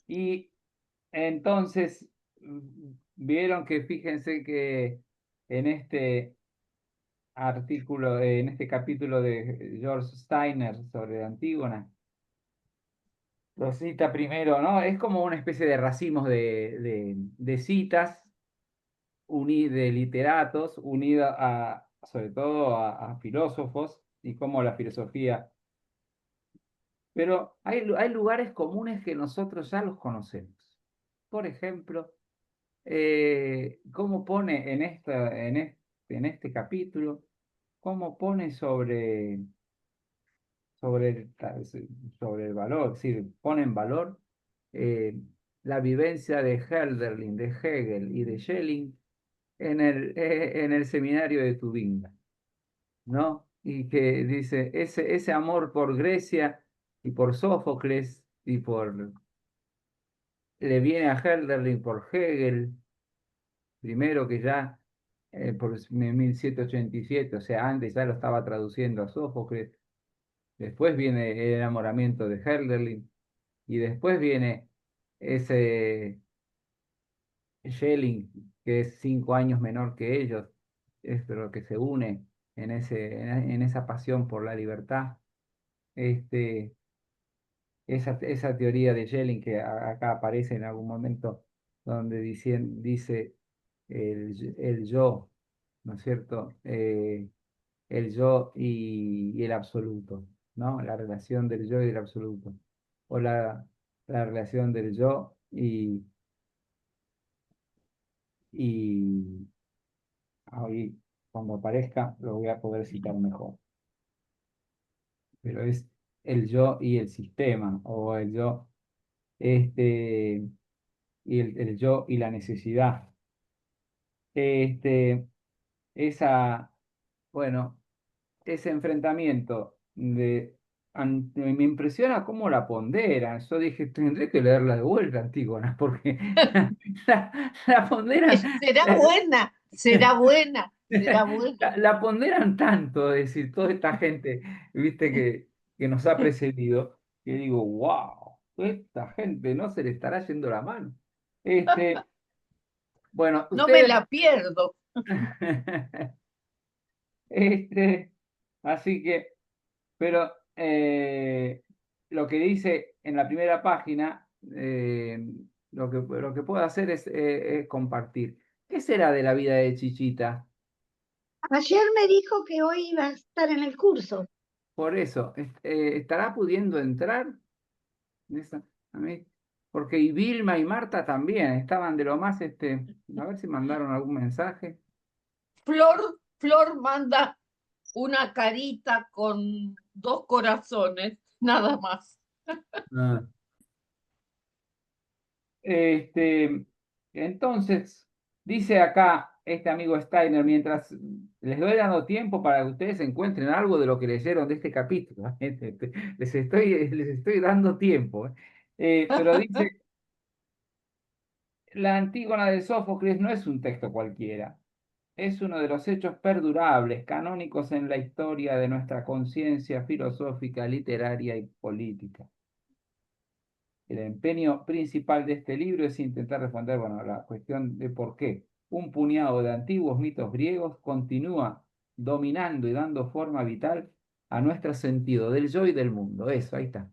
Y entonces vieron que fíjense que en este artículo, en este capítulo de George Steiner sobre Antígona, lo cita primero, ¿no? Es como una especie de racimos de citas de literatos unidos sobre todo a filósofos y cómo la filosofía. Pero hay lugares comunes que nosotros ya los conocemos. Por ejemplo, cómo pone en este capítulo, cómo pone sobre sobre el valor, es decir, pone en valor eh, la vivencia de Hölderlin, de Hegel y de Schelling en el seminario de Tubinga, ¿no? Y que dice, ese amor por Grecia y por Sófocles le viene a Hölderlin por Hegel, primero que ya por 1787, o sea, antes ya lo estaba traduciendo a Sófocles, después viene el enamoramiento de Hölderlin, y después viene ese Schelling, que es 5 años menor que ellos, es lo que se une en esa pasión por la libertad. Este, esa teoría de Schelling que acá aparece en algún momento, donde dice el yo, ¿no es cierto? El yo y el absoluto, ¿no? La relación del yo y el absoluto. O la relación del yo y ahí, cuando aparezca, lo voy a poder citar mejor. Pero es el yo y el sistema, o el yo, este, y el yo y la necesidad. Este, esa, bueno, ese enfrentamiento me impresiona cómo la ponderan. Yo dije, tendré que leerla de vuelta, Antígona, porque la ponderan, Será buena, será buena, será buena. la ponderan tanto, es decir, toda esta gente, viste, que nos ha precedido, que digo, wow, esta gente no se le estará yendo la mano. Este, bueno, No me ustedes. la pierdo. Este, así que, pero lo que dice en la primera página, lo que puedo hacer es compartir. ¿Qué será de la vida de Chichita? Ayer me dijo que hoy iba a estar en el curso. Por eso, ¿estará pudiendo entrar? A mí, porque y Vilma y Marta también estaban de lo más, a ver si mandaron algún mensaje. Flor manda una carita con 2 corazones, nada más. Ah. Este, entonces, dice acá este amigo Steiner, mientras les doy dando tiempo para que ustedes encuentren algo de lo que leyeron de este capítulo, les estoy dando tiempo. Pero dice, la Antígona de Sófocles no es un texto cualquiera, es uno de los hechos perdurables, canónicos en la historia de nuestra conciencia filosófica, literaria y política. El empeño principal de este libro es intentar responder, bueno, la cuestión de por qué un puñado de antiguos mitos griegos continúa dominando y dando forma vital a nuestro sentido del yo y del mundo. Eso, ahí está.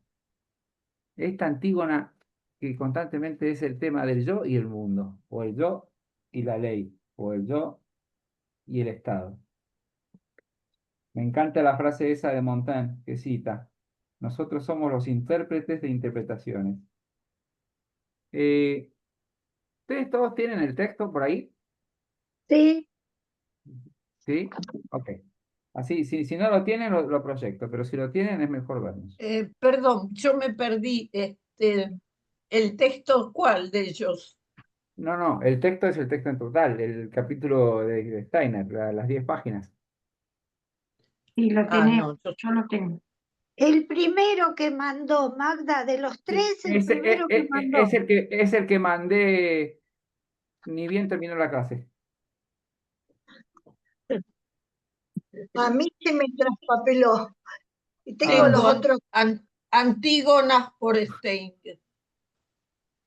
Esta Antígona que constantemente es el tema del yo y el mundo, o el yo y la ley, o el yo y el Estado. Me encanta la frase esa de Montaigne que cita, nosotros somos los intérpretes de interpretaciones. Eh, ¿Ustedes todos tienen el texto por ahí? Sí, ¿Sí? Ok. Así, si no lo tienen, lo proyecto, pero si lo tienen es mejor vernos. Perdón, yo me perdí. ¿El texto cuál de ellos? No, no, el texto es el texto en total, el capítulo de Steiner, las 10 páginas. sí, lo Ah, tenés, no, yo lo tengo. El primero que mandó Magda, de los Sí, tres, el primero que es mandó. el que mandé, ni bien terminó la clase. A mí se me traspapeló. Y tengo Ah, los tengo otros. Antígonas por Steiner.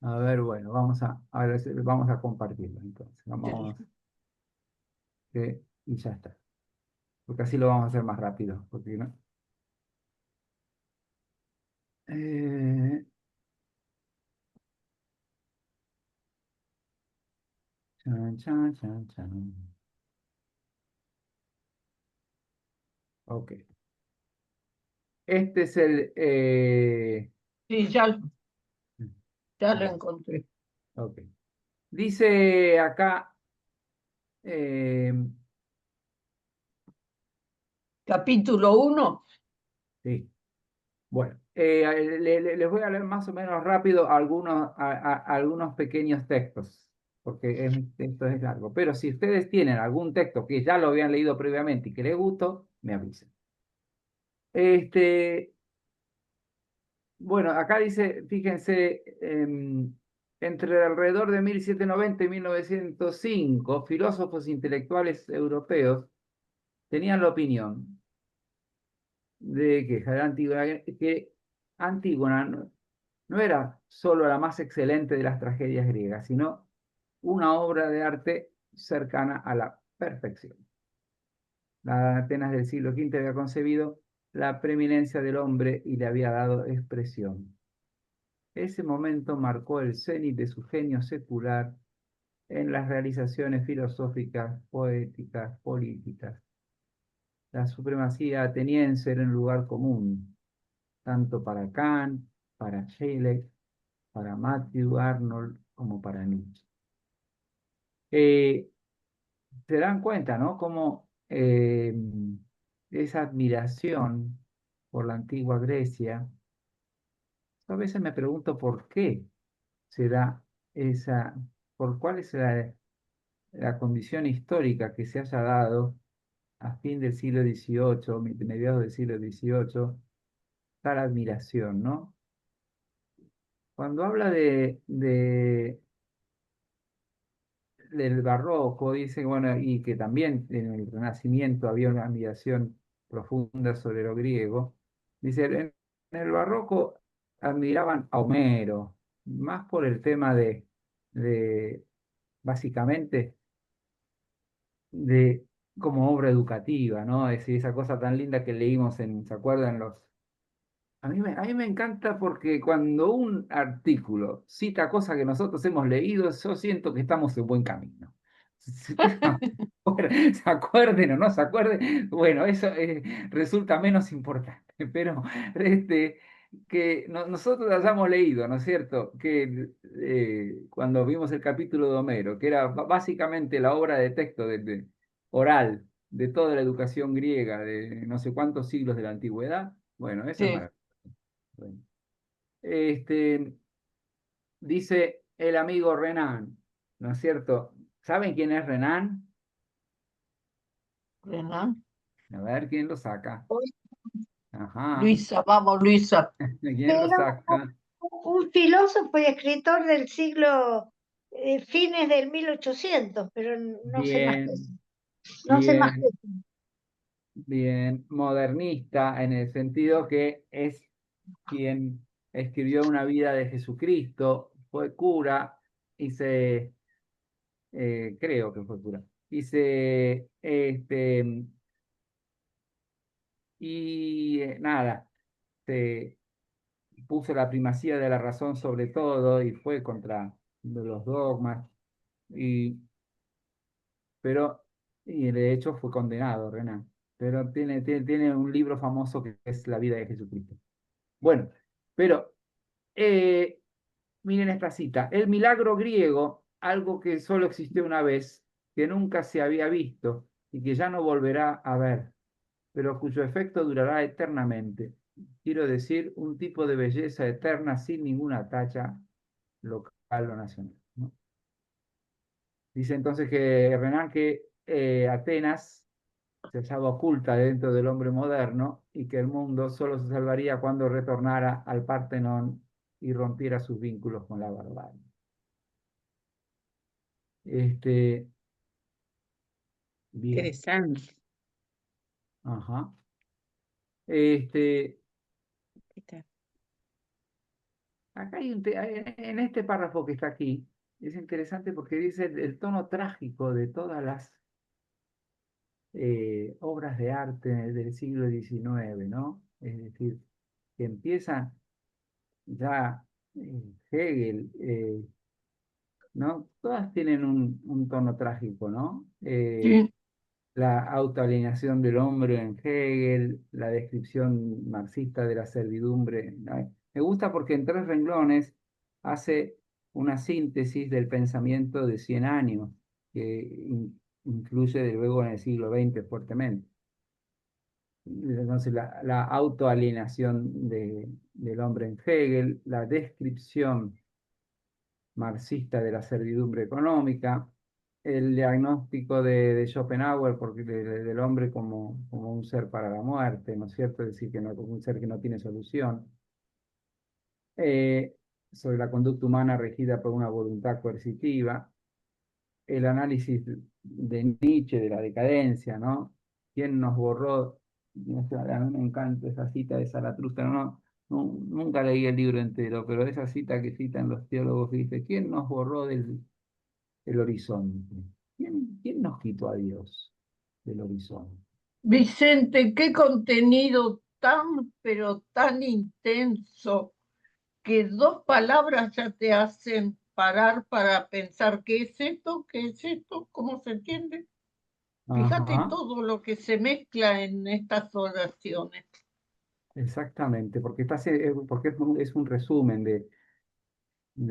A ver, bueno, vamos a compartirlo entonces. Vamos, y ya está. Porque así lo vamos a hacer más rápido. Porque, ¿no? Eh, chan, chan, chan, chan. Ok. Este es el... Sí, ya lo bueno, encontré. ok. Dice acá... eh, Capítulo 1. sí. Bueno, les voy a leer más o menos rápido algunos pequeños textos, porque esto es largo. Pero si ustedes tienen algún texto que ya lo habían leído previamente y que les gustó, me avisen. Bueno, acá dice, fíjense, entre alrededor de 1790 y 1905, filósofos intelectuales europeos tenían la opinión de que Antígona no era solo la más excelente de las tragedias griegas, sino una obra de arte cercana a la perfección. La Atenas del siglo V había concebido la preeminencia del hombre y le había dado expresión. Ese momento marcó el cenit de su genio secular en las realizaciones filosóficas, poéticas, políticas. La supremacía ateniense era un lugar común, tanto para Kant, para Scheele, para Matthew Arnold como para Nietzsche. Eh, Se dan cuenta, ¿no? Cómo esa admiración por la antigua Grecia, a veces me pregunto por qué se da esa, por cuál es la condición histórica que se haya dado a fin del siglo XVIII, mediados del siglo XVIII, tal admiración, ¿no? Cuando habla del barroco, dice, bueno, y que también en el Renacimiento había una admiración profunda sobre lo griego, dice, en el barroco admiraban a Homero, más por el tema de básicamente, de como obra educativa, ¿no? Es decir, esa cosa tan linda que leímos ¿se acuerdan a mí me encanta porque cuando un artículo cita cosas que nosotros hemos leído, yo siento que estamos en buen camino. Si ustedes se acuerden o no se acuerden, bueno, eso resulta menos importante, pero que nosotros hayamos leído, ¿no es cierto? Que cuando vimos el capítulo de Homero, que era básicamente la obra de texto oral de toda la educación griega de no sé cuántos siglos de la antigüedad, bueno, eso es Sí, maravilloso. Bueno, Este, dice el amigo Renan, ¿no es cierto? ¿Saben quién es Renan? Renan. A ver quién lo saca. Ajá, Luisa, vamos, Luisa. ¿quién lo Pero saca? un filósofo y escritor del siglo, fines del 1800, pero no sé más que eso. Bien, No sé más que bien, eso. bien. Modernista en el sentido que es quien escribió una vida de Jesucristo, fue cura y creo que fue cura, nada, se puso la primacía de la razón sobre todo y fue contra los dogmas, y, pero, y de hecho fue condenado, Renan. Pero tiene un libro famoso que es La vida de Jesucristo. Bueno, pero eh, miren esta cita. El milagro griego, algo que solo existió una vez, que nunca se había visto y que ya no volverá a ver, pero cuyo efecto durará eternamente. Quiero decir, un tipo de belleza eterna sin ninguna tacha local o nacional, ¿no? Dice entonces que Renan que Atenas se hallaba oculta dentro del hombre moderno y que el mundo solo se salvaría cuando retornara al Partenón y rompiera sus vínculos con la barbarie. Este, bien, Interesante. ajá. Este, ¿Qué tal? acá hay en este párrafo que está aquí, es interesante porque dice el tono trágico de todas las obras de arte del siglo XIX, ¿no? Es decir, que empieza ya Hegel, ¿no? Todas tienen un tono trágico, ¿no? Sí. La autoalienación del hombre en Hegel, la descripción marxista de la servidumbre, ¿no? Me gusta porque en 3 renglones hace una síntesis del pensamiento de 100 años, que influye de luego en el siglo XX fuertemente. Entonces, la autoalienación del hombre en Hegel, la descripción marxista de la servidumbre económica, el diagnóstico de Schopenhauer porque del hombre como un ser para la muerte, ¿no es cierto? Es decir, que no, como un ser que no tiene solución. Eh, Sobre la conducta humana regida por una voluntad coercitiva, el análisis de Nietzsche de la decadencia, ¿no? ¿Quién nos borró? No sé, a mí me encanta esa cita de Zaratustra, nunca leí el libro entero, pero esa cita que citan los teólogos que dice, ¿quién nos borró del horizonte? ¿Quién nos quitó a Dios del horizonte? Vicente, qué contenido tan, pero tan intenso, que 2 palabras ya te hacen parar para pensar qué es esto, qué es esto, cómo se entiende. Fíjate Ajá, todo lo que se mezcla en estas oraciones. exactamente, porque es un resumen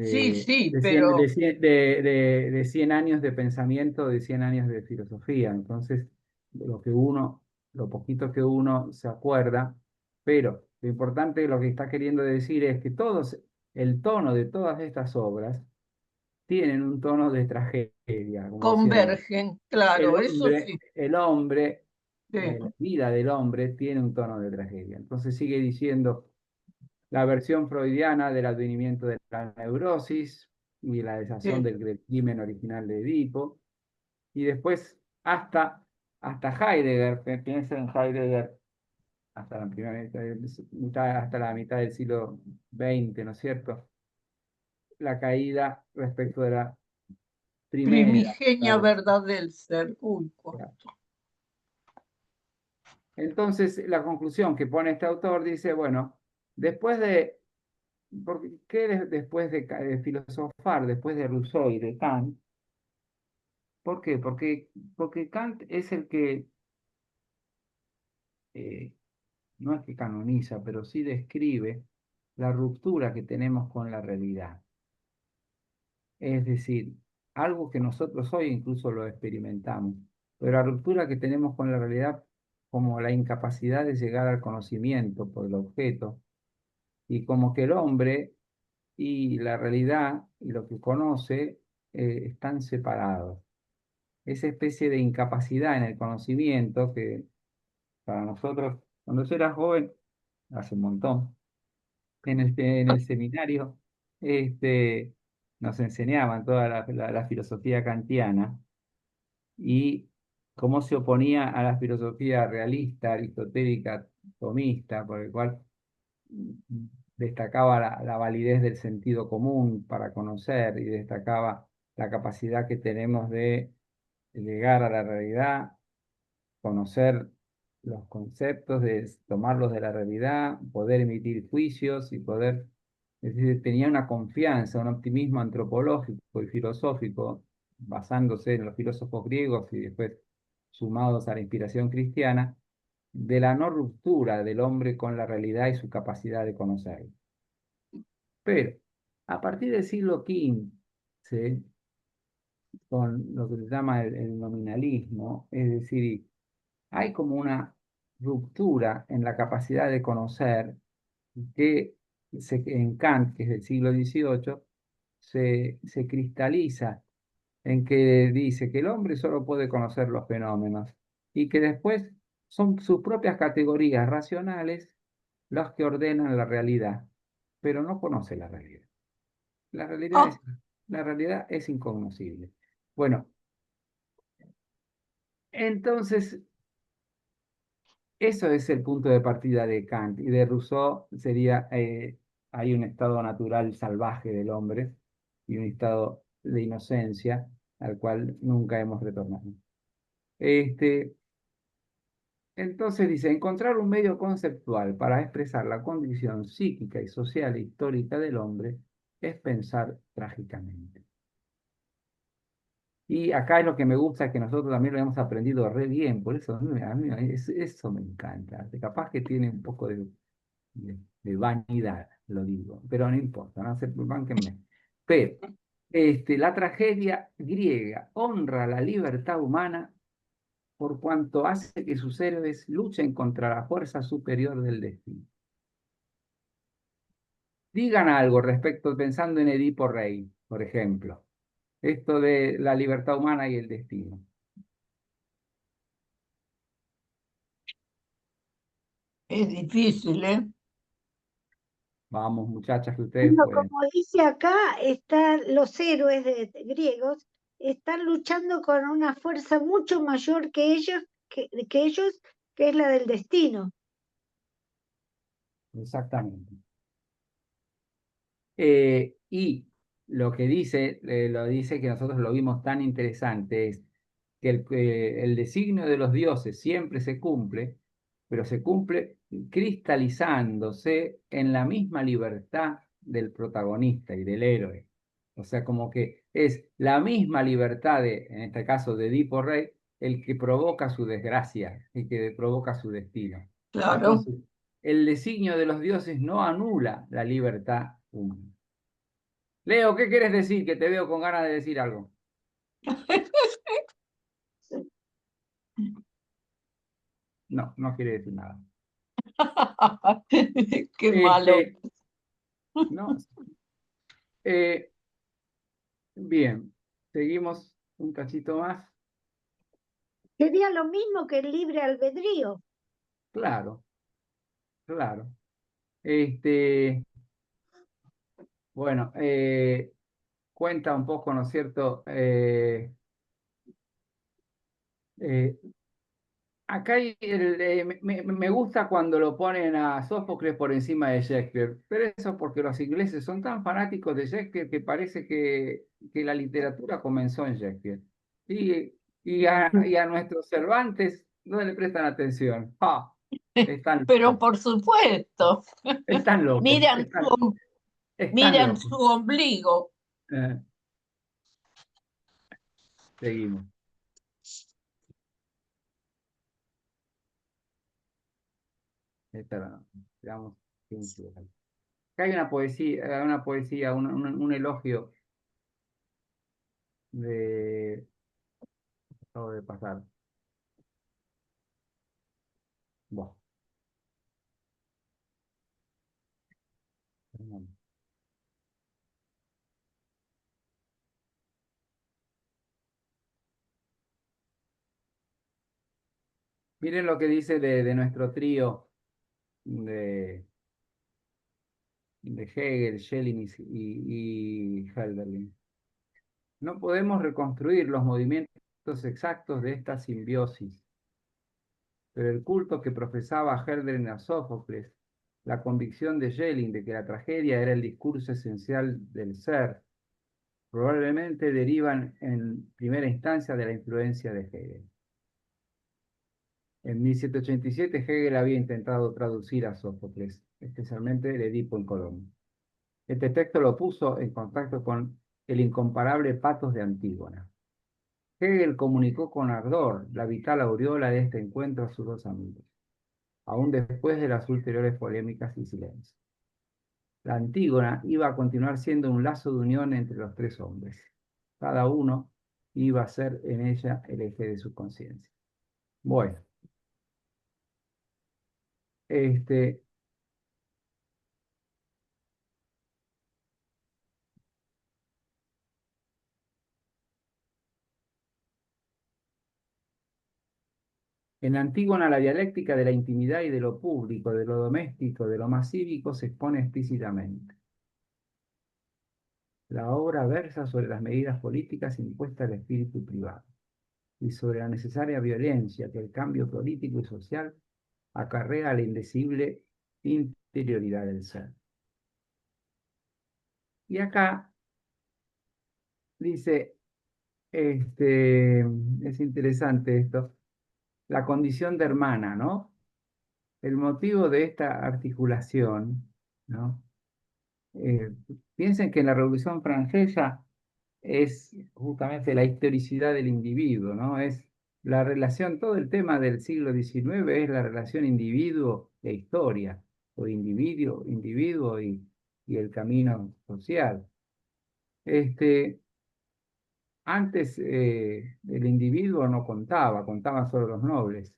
Sí, de, sí, de, 100, pero 100 años de pensamiento, de 100 años de filosofía. Entonces, lo poquito que uno se acuerda, pero lo importante, lo que está queriendo decir es que el tono de todas estas obras tienen un tono de tragedia, como decía yo. convergen, claro, eso sí. El hombre, Sí, la vida del hombre tiene un tono de tragedia. Entonces sigue diciendo la versión freudiana del advenimiento de la neurosis y la desazón sí. del crimen original de Edipo. Y después hasta Heidegger, piensa en Heidegger, hasta la primera hasta la mitad del siglo XX, ¿no es cierto? La caída respecto de la primera. Primigenia verdad del ser. Uy, Entonces, la conclusión que pone este autor dice, bueno, después de, después de filosofar, después de Rousseau y de Kant? ¿Por qué? Porque Kant es el que, eh, no es que canoniza, pero sí describe la ruptura que tenemos con la realidad. Es decir, algo que nosotros hoy incluso lo experimentamos, pero la ruptura que tenemos con la realidad como la incapacidad de llegar al conocimiento por el objeto, y como que el hombre y la realidad y lo que conoce están separados. Esa especie de incapacidad en el conocimiento que para nosotros, cuando yo era joven, hace un montón, en el seminario, este, nos enseñaban toda la filosofía kantiana y cómo se oponía a la filosofía realista, aristotélica, tomista, por el cual destacaba la validez del sentido común para conocer y destacaba la capacidad que tenemos de llegar a la realidad, conocer los conceptos, de tomarlos de la realidad, poder emitir juicios y poder, es decir, tenía una confianza, un optimismo antropológico y filosófico, basándose en los filósofos griegos y después sumados a la inspiración cristiana, de la no ruptura del hombre con la realidad y su capacidad de conocerlo. Pero a partir del siglo XV, con lo que se llama el nominalismo, es decir, hay como una ruptura en la capacidad de conocer que en Kant, que es del siglo XVIII, se cristaliza en que dice que el hombre solo puede conocer los fenómenos y que después son sus propias categorías racionales las que ordenan la realidad, pero no conoce la realidad. La realidad ah, es, la realidad es incognoscible. Bueno, entonces eso es el punto de partida de Kant y de Rousseau sería hay un estado natural salvaje del hombre y un estado de inocencia al cual nunca hemos retornado. Entonces dice, encontrar un medio conceptual para expresar la condición psíquica y social e histórica del hombre es pensar trágicamente. Y acá es lo que me gusta, que nosotros también lo hemos aprendido re bien, por eso eso me encanta. Capaz que tiene un poco de vanidad, lo digo, pero no importa, no se bánquenme. Pero la tragedia griega honra la libertad humana por cuanto hace que sus héroes luchen contra la fuerza superior del destino. Digan algo respecto, pensando en Edipo Rey, por ejemplo, esto de la libertad humana y el destino. Es difícil, ¿eh? Vamos, muchachas, que ustedes Bueno, pueden. como dice acá, los héroes griegos están luchando con una fuerza mucho mayor que ellos, que es la del destino. Exactamente. Y lo dice que nosotros lo vimos tan interesante, es que el designio de los dioses siempre se cumple, pero se cumple cristalizándose en la misma libertad del protagonista y del héroe. O sea, como que es la misma libertad en este caso de Edipo Rey, el que provoca su desgracia, el que provoca su destino. Claro. Entonces, el designio de los dioses no anula la libertad humana. Leo, ¿qué quieres decir? Que te veo con ganas de decir algo. No, no quiere decir nada. Qué malo. Este, no, eh, bien, seguimos un cachito más. Sería lo mismo que el libre albedrío. Claro, claro. Este, bueno, cuenta un poco, ¿no es cierto? Eh, Acá me gusta cuando lo ponen a Sófocles por encima de Shakespeare, pero eso porque los ingleses son tan fanáticos de Shakespeare que parece que la literatura comenzó en Shakespeare. Y a nuestros Cervantes no le prestan atención. ¡Ah! Están Pero locos, por supuesto, están locos, miran están miran locos. su ombligo. Eh, seguimos. Esta la- Veamos quién quiere. Acá hay una poesía, un elogio de... Acabo de pasar. Bueno, miren lo que dice de nuestro trío de, de Hegel, Schelling y Hölderlin. No podemos reconstruir los movimientos exactos de esta simbiosis, pero el culto que profesaba Hölderlin a Sófocles, la convicción de Schelling de que la tragedia era el discurso esencial del ser, probablemente derivan en primera instancia de la influencia de Hegel. En 1787 Hegel había intentado traducir a Sófocles, especialmente el Edipo en Colombia. Este texto lo puso en contacto con el incomparable patos de Antígona. Hegel comunicó con ardor la vital aureola de este encuentro a sus dos amigos, aún después de las ulteriores polémicas y silencios. La Antígona iba a continuar siendo un lazo de unión entre los tres hombres. Cada uno iba a ser en ella el eje de su conciencia. Bueno, este, en Antígona la dialéctica de la intimidad y de lo público, de lo doméstico, de lo más cívico se expone explícitamente. La obra versa sobre las medidas políticas impuestas al espíritu privado y sobre la necesaria violencia que el cambio político y social acarrea a la indecible interioridad del ser. Y acá dice, es interesante esto, la condición de hermana, ¿no? El motivo de esta articulación, ¿no? Eh, Piensen que en la Revolución Francesa es justamente la historicidad del individuo, ¿no? Es la relación, todo el tema del siglo XIX es la relación individuo e historia, o individuo y el camino social. Antes el individuo no contaba, contaban solo los nobles,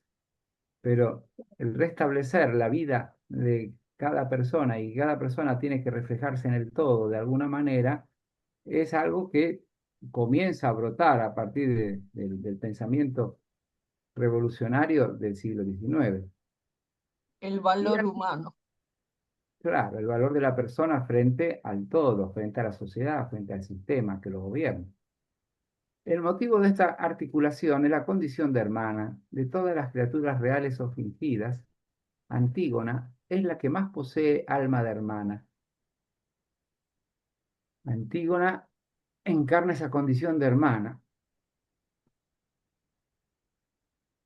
pero el restablecer la vida de cada persona y cada persona tiene que reflejarse en el todo de alguna manera, es algo que comienza a brotar a partir del pensamiento revolucionario del siglo XIX. El Y valor aquí, humano. claro, el valor de la persona frente al todo, frente a la sociedad, frente al sistema que lo gobierna. El motivo de esta articulación es la condición de hermana de todas las criaturas reales o fingidas. Antígona es la que más posee alma de hermana. Antígona encarna esa condición de hermana,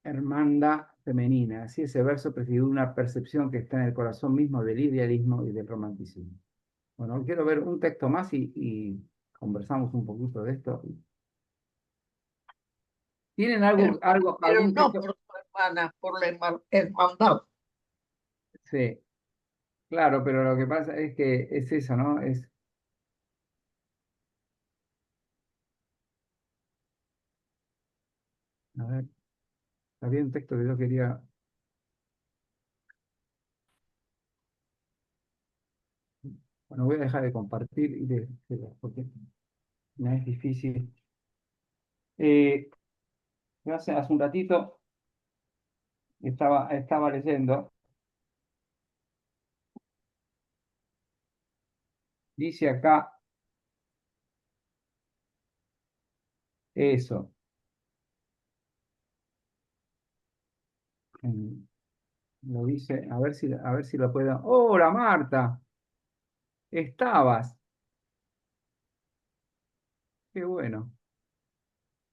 hermandad femenina. Así ese verso prefigura una percepción que está en el corazón mismo del idealismo y del romanticismo. Bueno, quiero ver un texto más y conversamos un poquito de esto. ¿Tienen Pero algún no texto? por su hermana, por la hermandad. Sí, claro, pero lo que pasa es que es eso, ¿no? A ver, había un texto que yo quería. Bueno, voy a dejar de compartir porque me es difícil. Eh, hace un ratito estaba leyendo, dice acá eso. en- Lo dice, a ver si lo puedo. Hola Marta, estabas. Qué bueno.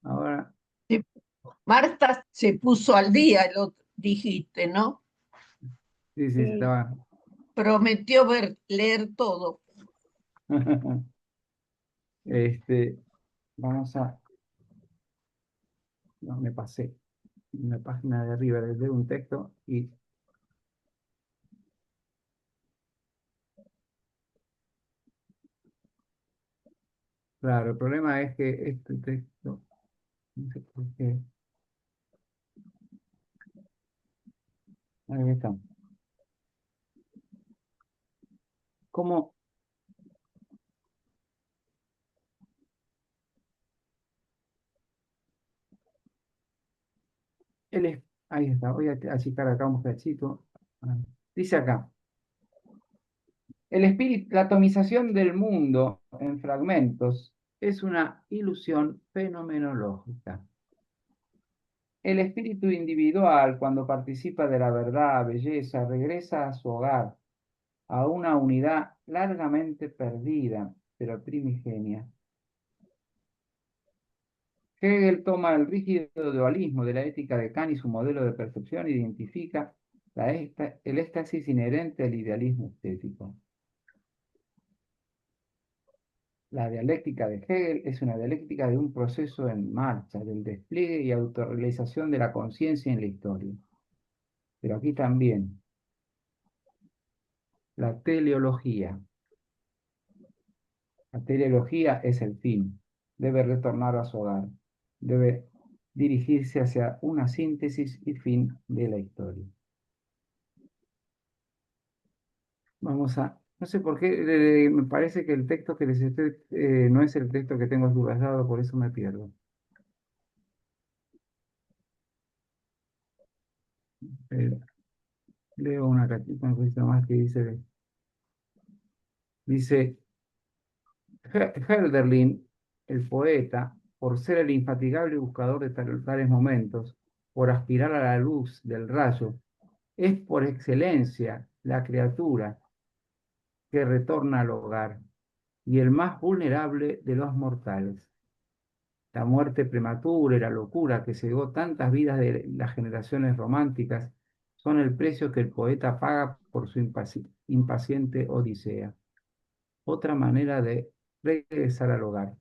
Ahora, Sí, Marta se puso al día, lo dijiste, ¿no? sí, sí, Sí. estaba. Prometió leer todo. Este, vamos a. No, me pasé. En la página de arriba de un texto y, claro, el problema es que este texto, no sé por qué. Ahí está. ¿Cómo? Ahí está, voy a achicar acá un cachito. Ah, dice acá, el espíritu, la atomización del mundo en fragmentos es una ilusión fenomenológica. El espíritu individual, cuando participa de la verdad, belleza, regresa a su hogar, a una unidad largamente perdida, pero primigenia. Hegel toma el rígido dualismo de la ética de Kant y su modelo de percepción e identifica el éxtasis inherente al idealismo estético. La dialéctica de Hegel es una dialéctica de un proceso en marcha, del despliegue y autorrealización de la conciencia en la historia. Pero aquí también, la teleología. La teleología es el fin. Debe retornar a su hogar. Debe dirigirse hacia una síntesis y fin de la historia. No sé por qué, me parece que el texto que les estoy, no es el texto que tengo subrayado, por eso me pierdo. Eh, Leo una cosita más que dice, Hölderlin, el poeta, por ser el infatigable buscador de tales momentos, por aspirar a la luz del rayo, es por excelencia la criatura que retorna al hogar. y el más vulnerable de los mortales. La muerte prematura y la locura que cegó tantas vidas de las generaciones románticas son el precio que el poeta paga por su impaciente odisea. Otra manera de regresar al hogar,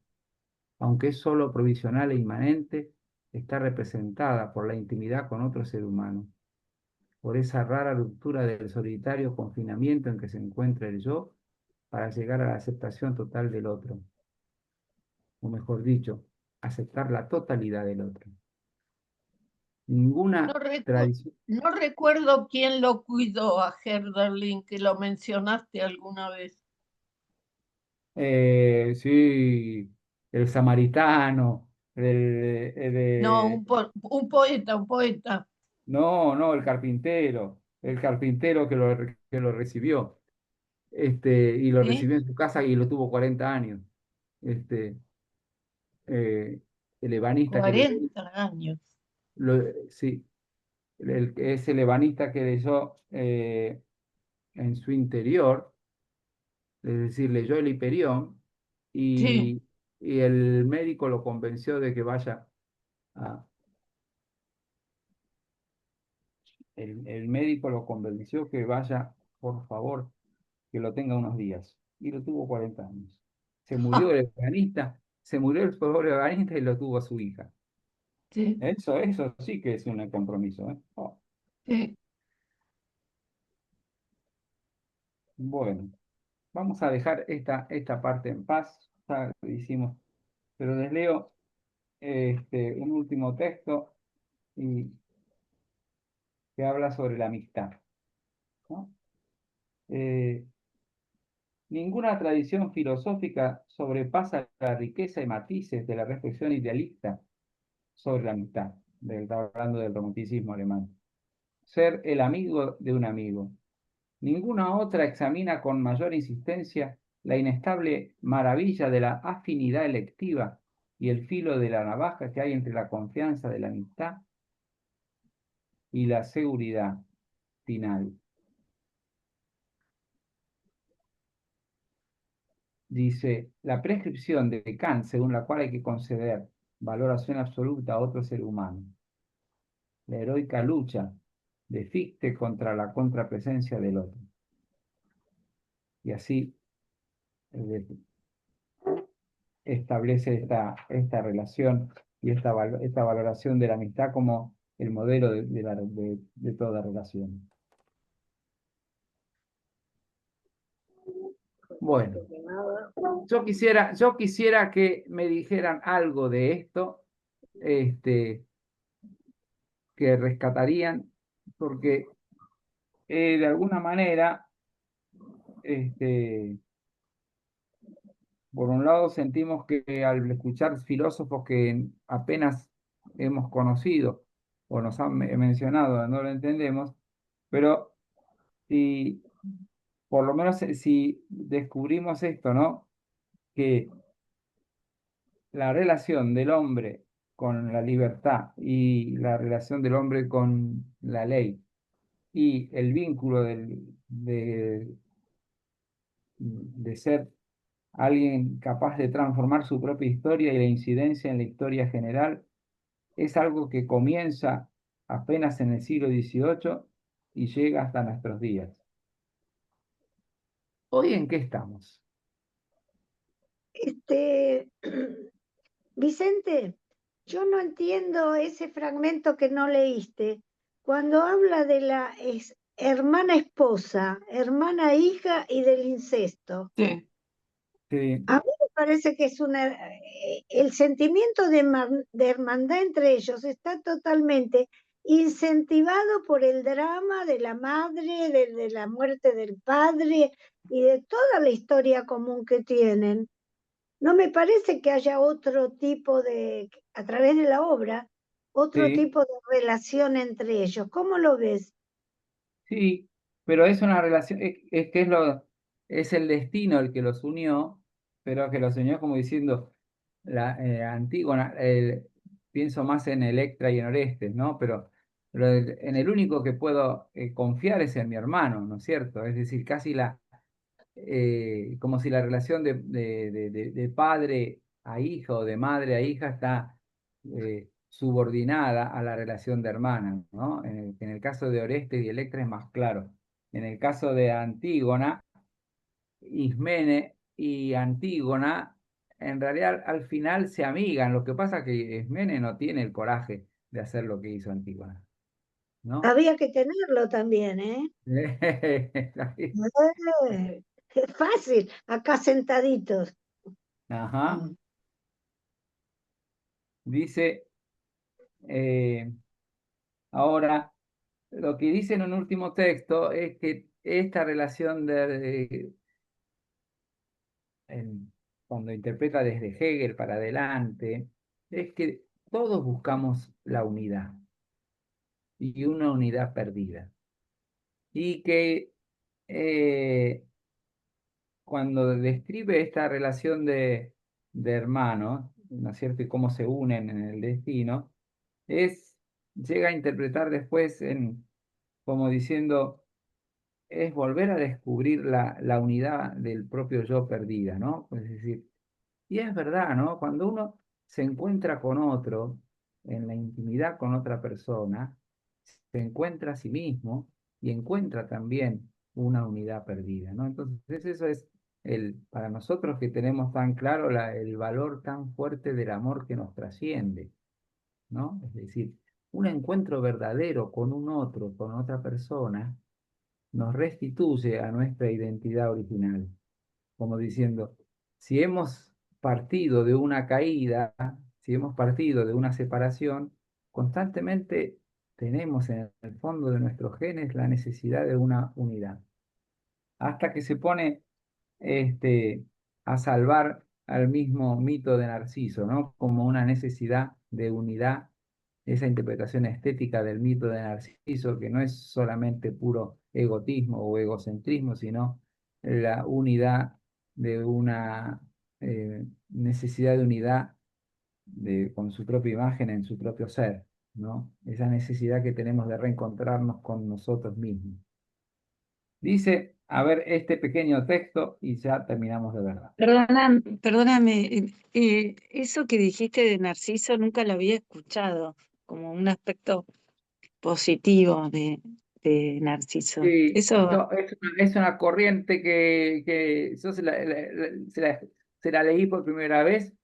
aunque es solo provisional e inmanente, está representada por la intimidad con otro ser humano, por esa rara ruptura del solitario confinamiento en que se encuentra el yo para llegar a la aceptación total del otro, o mejor dicho, aceptar la totalidad del otro. No, Ninguna tradición. no recuerdo quién lo cuidó a Herderling, que lo mencionaste alguna vez. Sí, el samaritano, No, un poeta, un poeta. no, no, el carpintero que lo recibió, y lo ¿Sí? recibió en su casa y lo tuvo 40 años. Este, eh, el ebanista que 40 años. sí, ese ebanista que leyó en su interior, es decir, leyó el Hiperión Sí, y, y el médico lo convenció de que vaya a, el médico lo convenció que vaya, por favor, que lo tenga unos días. Y lo tuvo 40 años. Se murió el pobre organista y lo tuvo a su hija. sí, Eso sí que es un compromiso, ¿eh? Oh, sí. bueno, vamos a dejar esta parte en paz. Ya lo hicimos, pero les leo un último texto y, que habla sobre la amistad, ¿no? Eh, Ninguna tradición filosófica sobrepasa la riqueza y matices de la reflexión idealista sobre la amistad, hablando del romanticismo alemán. Ser el amigo de un amigo. Ninguna otra examina con mayor insistencia la inestable maravilla de la afinidad electiva y el filo de la navaja que hay entre la confianza de la amistad y la seguridad final. Dice, la prescripción de Kant, según la cual hay que conceder valoración absoluta a otro ser humano, la heroica lucha de Fichte contra la contrapresencia del otro. Y así eh, establece esta relación y esta valoración de la amistad como el modelo de toda relación. Bueno, yo quisiera que me dijeran algo de esto, este, que rescatarían, porque de alguna manera, por un lado sentimos que al escuchar filósofos que apenas hemos conocido o nos han mencionado, no lo entendemos, pero si por lo menos si descubrimos esto, ¿no? Que la relación del hombre con la libertad y la relación del hombre con la ley y el vínculo de ser alguien capaz de transformar su propia historia y la incidencia en la historia general, es algo que comienza apenas en el siglo XVIII y llega hasta nuestros días. ¿Hoy en qué estamos? Este, Vicente, yo no entiendo ese fragmento que no leíste. Cuando habla de la hermana esposa, hermana hija y del incesto. Sí. Sí, A mí me parece que es el sentimiento de hermandad entre ellos está totalmente incentivado por el drama de la madre, de la muerte del padre y de toda la historia común que tienen. No me parece que haya otro tipo a través de la obra, otro sí, tipo de relación entre ellos. ¿Cómo lo ves? sí, pero es una relación, es que es el destino el que los unió, pero que los unió como diciendo, Antígona, pienso más en Electra y en Orestes, ¿no? Pero en el único que puedo confiar es en mi hermano, ¿no es cierto? Es decir, casi como si la relación de padre a hija o de madre a hija está subordinada a la relación de hermana, ¿no? En el caso de Orestes y Electra es más claro. En el caso de Antígona, Ismene y Antígona, en realidad al final se amigan. Lo que pasa es que Ismene no tiene el coraje de hacer lo que hizo Antígona, ¿no? Había que tenerlo también, ¿eh? Qué fácil, acá sentaditos. Ajá. Dice, eh, ahora, lo que dice en un último texto es que esta relación cuando interpreta desde Hegel para adelante, es que todos buscamos la unidad y una unidad perdida. Y que cuando describe esta relación de hermanos, ¿no es cierto? Y cómo se unen en el destino, llega a interpretar después como diciendo, es volver a descubrir la unidad del propio yo perdida, ¿no? Es decir, y es verdad, ¿no? Cuando uno se encuentra con otro, en la intimidad con otra persona, se encuentra a sí mismo y encuentra también una unidad perdida, ¿no? Entonces eso es para nosotros que tenemos tan claro el valor tan fuerte del amor que nos trasciende, ¿no? Es decir, un encuentro verdadero con un otro, con otra persona, nos restituye a nuestra identidad original, como diciendo, si hemos partido de una caída, si hemos partido de una separación, constantemente tenemos en el fondo de nuestros genes la necesidad de una unidad, hasta que se pone este, a salvar al mismo mito de Narciso, ¿no? Como una necesidad de unidad, esa interpretación estética del mito de Narciso, que no es solamente puro egotismo o egocentrismo, sino la unidad de una necesidad de unidad con su propia imagen en su propio ser, ¿no? Esa necesidad que tenemos de reencontrarnos con nosotros mismos. Dice, a ver, este pequeño texto y ya terminamos de verdad. Perdóname, eso que dijiste de Narciso nunca lo había escuchado, como un aspecto positivo de Narciso. Sí, Eso, es una corriente que yo se la leí por primera vez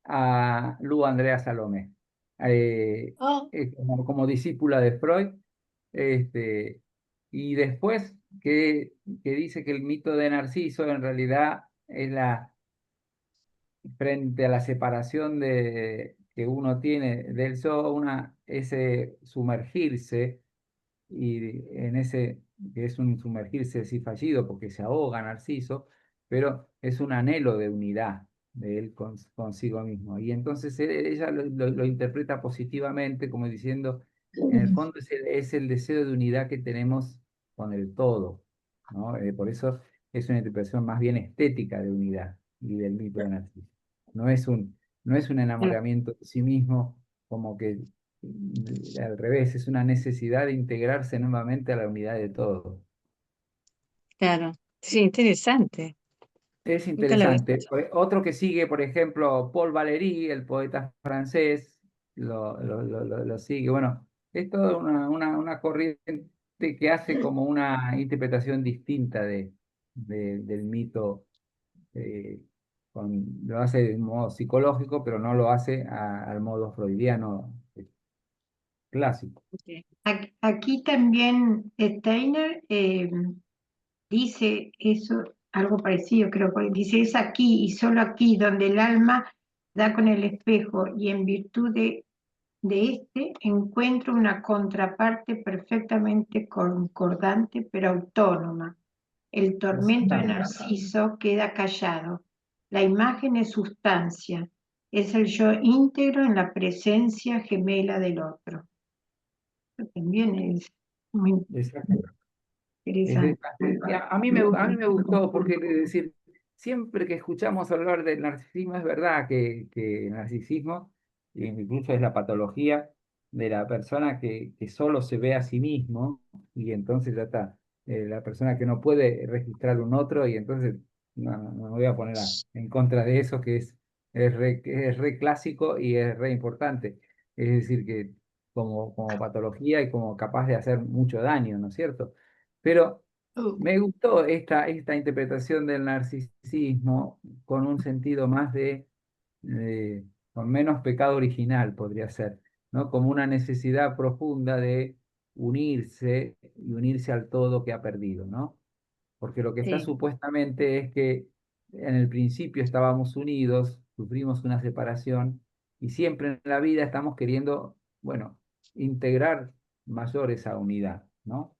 a Lu Andrea Salomé, Oh, como discípula de Freud, este, y después que dice que el mito de Narciso en realidad es frente a la separación que uno tiene del yo, ese sumergirse y en ese, que es un sumergirse así fallido porque se ahoga Narciso, pero es un anhelo de unidad de él consigo mismo. Y entonces ella lo interpreta positivamente como diciendo, en el fondo es el deseo de unidad que tenemos con el todo, ¿no? Por eso es una interpretación más bien estética de unidad y del mito de Narciso. No es un enamoramiento de sí mismo como que al revés, es una necesidad de integrarse nuevamente a la unidad de todo. claro, sí, interesante. Es Nunca lo había interesante. escuchado. Otro que sigue, por ejemplo, Paul Valéry, el poeta francés, lo sigue. Bueno, es toda una corriente que hace como una interpretación distinta del mito. eh, lo hace de un modo psicológico, pero no lo hace al modo freudiano clásico. Ok. Aquí también Steiner dice eso, algo parecido, creo, porque dice, es aquí y solo aquí donde el alma da con el espejo y en virtud de este encuentro una contraparte perfectamente concordante pero autónoma. El tormento de Exactamente. Narciso queda callado. La imagen es sustancia, es el yo íntegro en la presencia gemela del otro. Esto también es muy Exacto. interesante. Y a mí me gustó porque, es decir, siempre que escuchamos hablar del narcisismo, es verdad que el narcisismo incluso es la patología de la persona que solo se ve a sí mismo y entonces ya está. la persona que no puede registrar un otro, y entonces no me voy a poner en contra de eso, que es re clásico y es re importante. Es decir, que como patología y como capaz de hacer mucho daño, ¿no es cierto? Pero me gustó esta interpretación del narcisismo con un sentido más con menos pecado original, podría ser, ¿no? Como una necesidad profunda de unirse y unirse al todo que ha perdido, ¿no? Porque lo que está Sí, supuestamente es que en el principio estábamos unidos, sufrimos una separación y siempre en la vida estamos queriendo, bueno, integrar mayor esa unidad, ¿no?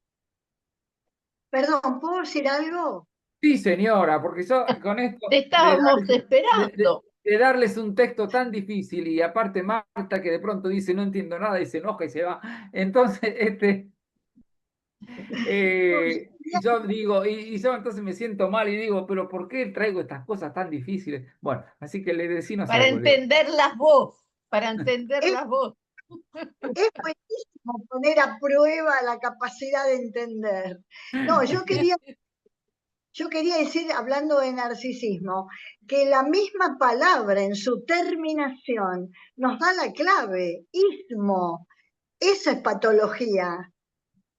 Perdón, ¿puedo decir algo? Sí, señora, porque yo con Te esto estábamos de- de- esperando. de darles un texto tan difícil y aparte Marta que de pronto dice no entiendo nada y se enoja y se va. Entonces, y yo digo, y yo entonces me siento mal y digo, pero ¿por qué traigo estas cosas tan difíciles? Bueno, así que le decinos Para algo, Leo. entenderlas vos, para Es, entenderlas vos. es buenísimo poner a prueba la capacidad de entender. No, yo quería decir, hablando de narcisismo, que la misma palabra en su terminación nos da la clave, ismo. Esa es patología,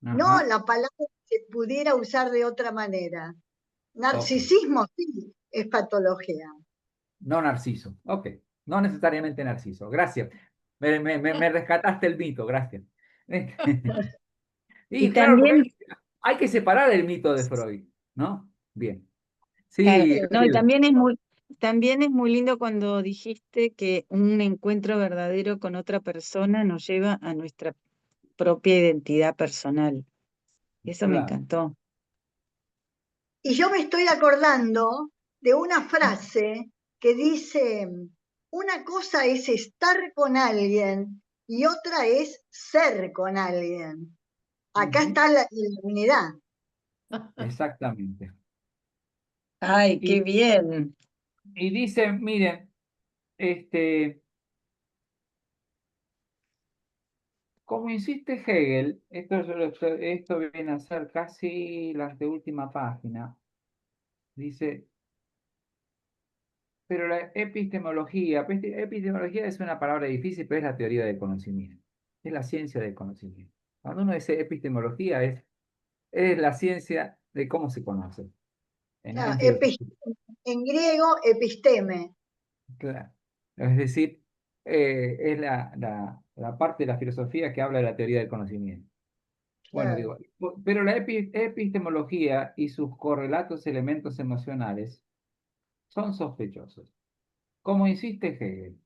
no Ajá, la palabra que se pudiera usar de otra manera. ok. Narcisismo sí es patología. No narciso, ok. No necesariamente narciso, gracias. Me rescataste el mito, gracias. y Y claro, porque también, hay que separar el mito de Freud, ¿no? Bien. claro, Sí, no, y Gabriela. también es muy lindo cuando dijiste que un encuentro verdadero con otra persona nos lleva a nuestra propia identidad personal. Eso me Claro. encantó. Y yo me estoy acordando de una frase que dice, una cosa es estar con alguien y otra es ser con alguien. Acá Ujú, está la unidad. exactamente. Ay, qué Y, bien. y dice, miren, este, como insiste Hegel, esto viene a ser casi la última página, dice, pero la epistemología es una palabra difícil, pero es la teoría del conocimiento, es la ciencia del conocimiento. Cuando uno dice epistemología es la ciencia de cómo se conoce, Claro, en filosofía. en griego, episteme. Claro. Es decir, es la parte de la filosofía que habla de la teoría del conocimiento. Bueno, Claro. digo, pero la epistemología y sus correlatos elementos emocionales son sospechosos. Como insiste Hegel,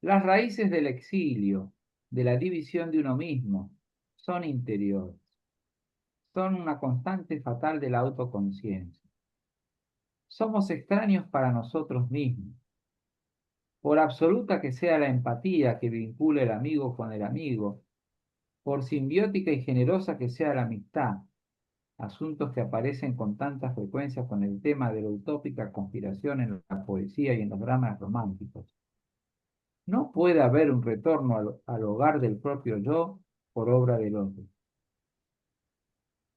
las raíces del exilio, de la división de uno mismo, son interiores, son una constante fatal de la autoconciencia. Somos extraños para nosotros mismos. Por absoluta que sea la empatía que vincula el amigo con el amigo, por simbiótica y generosa que sea la amistad, asuntos que aparecen con tanta frecuencia con el tema de la utópica conspiración en la poesía y en los dramas románticos. No puede haber un retorno al hogar del propio yo por obra del otro.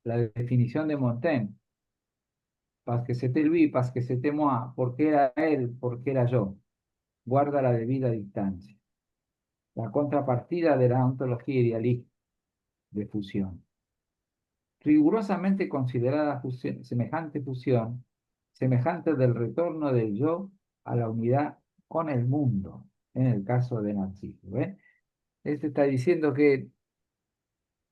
La definición de Montaigne, parce que c'était lui, parce que c'était moi, porque era él, porque era yo, guarda la debida distancia. La contrapartida de la ontología idealista de fusión. Rigurosamente considerada semejante del retorno del yo a la unidad con el mundo, en el caso de Narciso. ¿Ven? Este está diciendo que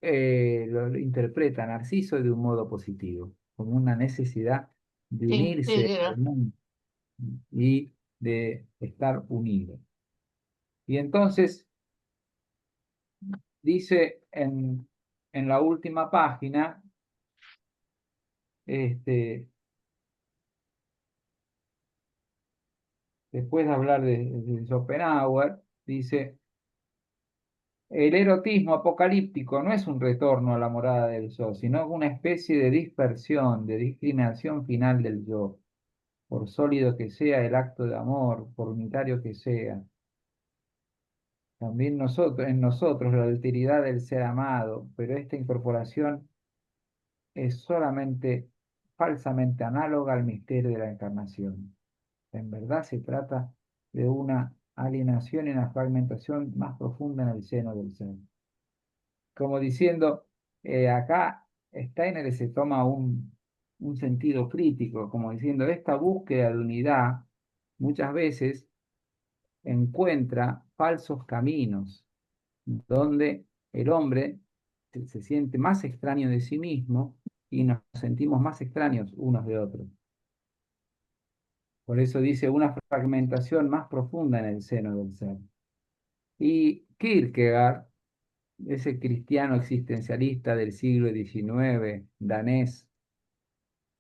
lo interpreta Narciso de un modo positivo, como una necesidad de Se unirse al integra. mundo y de estar unido. Y entonces dice en la última página, este, después de hablar de Schopenhauer, dice, el erotismo apocalíptico no es un retorno a la morada del yo, sino una especie de dispersión, de discriminación final del yo, por sólido que sea el acto de amor, por unitario que sea. También en nosotros la alteridad del ser amado, pero esta incorporación es solamente falsamente análoga al misterio de la encarnación. En verdad se trata de una alienación y una fragmentación más profunda en el seno del ser. Como diciendo, acá Steiner se toma un sentido crítico, como diciendo, esta búsqueda de unidad muchas veces encuentra falsos caminos, donde el hombre se siente más extraño de sí mismo y nos sentimos más extraños unos de otros. Por eso dice una fragmentación más profunda en el seno del ser. Y Kierkegaard, ese cristiano existencialista del siglo XIX, danés,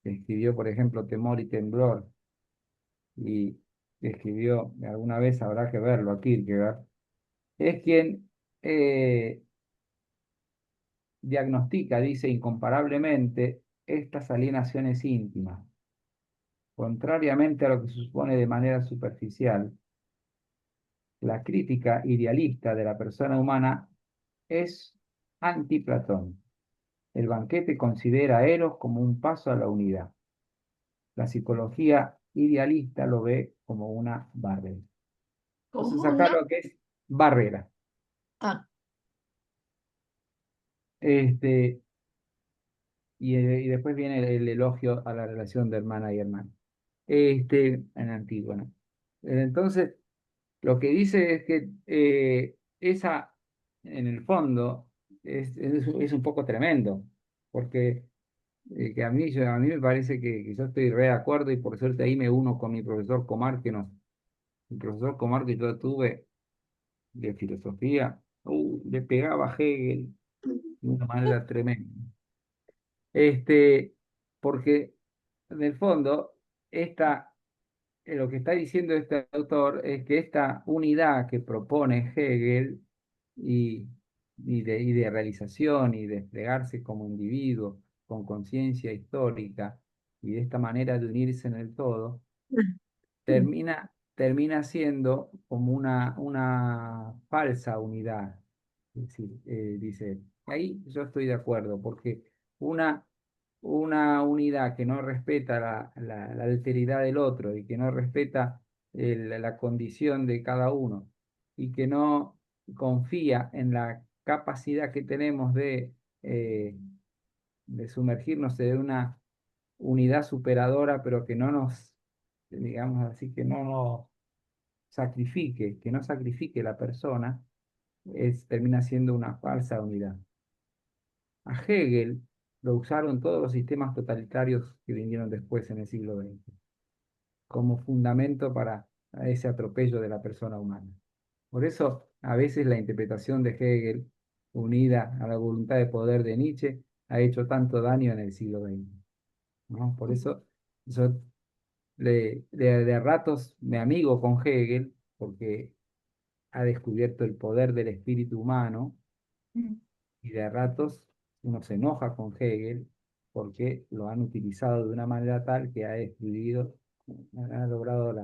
que escribió, por ejemplo, Temor y Temblor, y que escribió, alguna vez habrá que verlo a Kierkegaard, es quien diagnostica, dice incomparablemente, estas alienaciones íntimas. Contrariamente a lo que se supone de manera superficial, la crítica idealista de la persona humana es anti-Platón. El banquete considera a Eros como un paso a la unidad. La psicología idealista lo ve como una barrera. Entonces Como acá una... lo que es barrera. Ah, Este, y después viene el elogio a la relación de hermana y hermano. En Antígona. Entonces, lo que dice es que esa, en el fondo, es un poco tremendo, porque que a mí me parece que yo estoy re de acuerdo y por suerte ahí me uno con mi profesor Comar, el profesor Comar que yo tuve de filosofía, le pegaba a Hegel de una manera tremenda. Este, porque en el fondo, lo que está diciendo este autor es que esta unidad que propone Hegel y, y de realización y desplegarse como individuo con conciencia histórica y de esta manera de unirse en el todo, termina siendo como una falsa unidad. Es decir, dice él. Ahí yo estoy de acuerdo, porque una, una unidad que no respeta la alteridad del otro y que no respeta la condición de cada uno y que no confía en la capacidad que tenemos de sumergirnos en una unidad superadora, pero que no nos, digamos así, que no nos sacrifique, que no sacrifique la persona, termina siendo una falsa unidad. A Hegel lo usaron todos los sistemas totalitarios que vinieron después en el siglo XX, como fundamento para ese atropello de la persona humana. Por eso, a veces la interpretación de Hegel, unida a la voluntad de poder de Nietzsche, ha hecho tanto daño en el siglo XX, ¿no? Por eso yo de ratos me amigo con Hegel, porque ha descubierto el poder del espíritu humano, y de ratos uno se enoja con Hegel porque lo han utilizado de una manera tal que ha destruido, ha logrado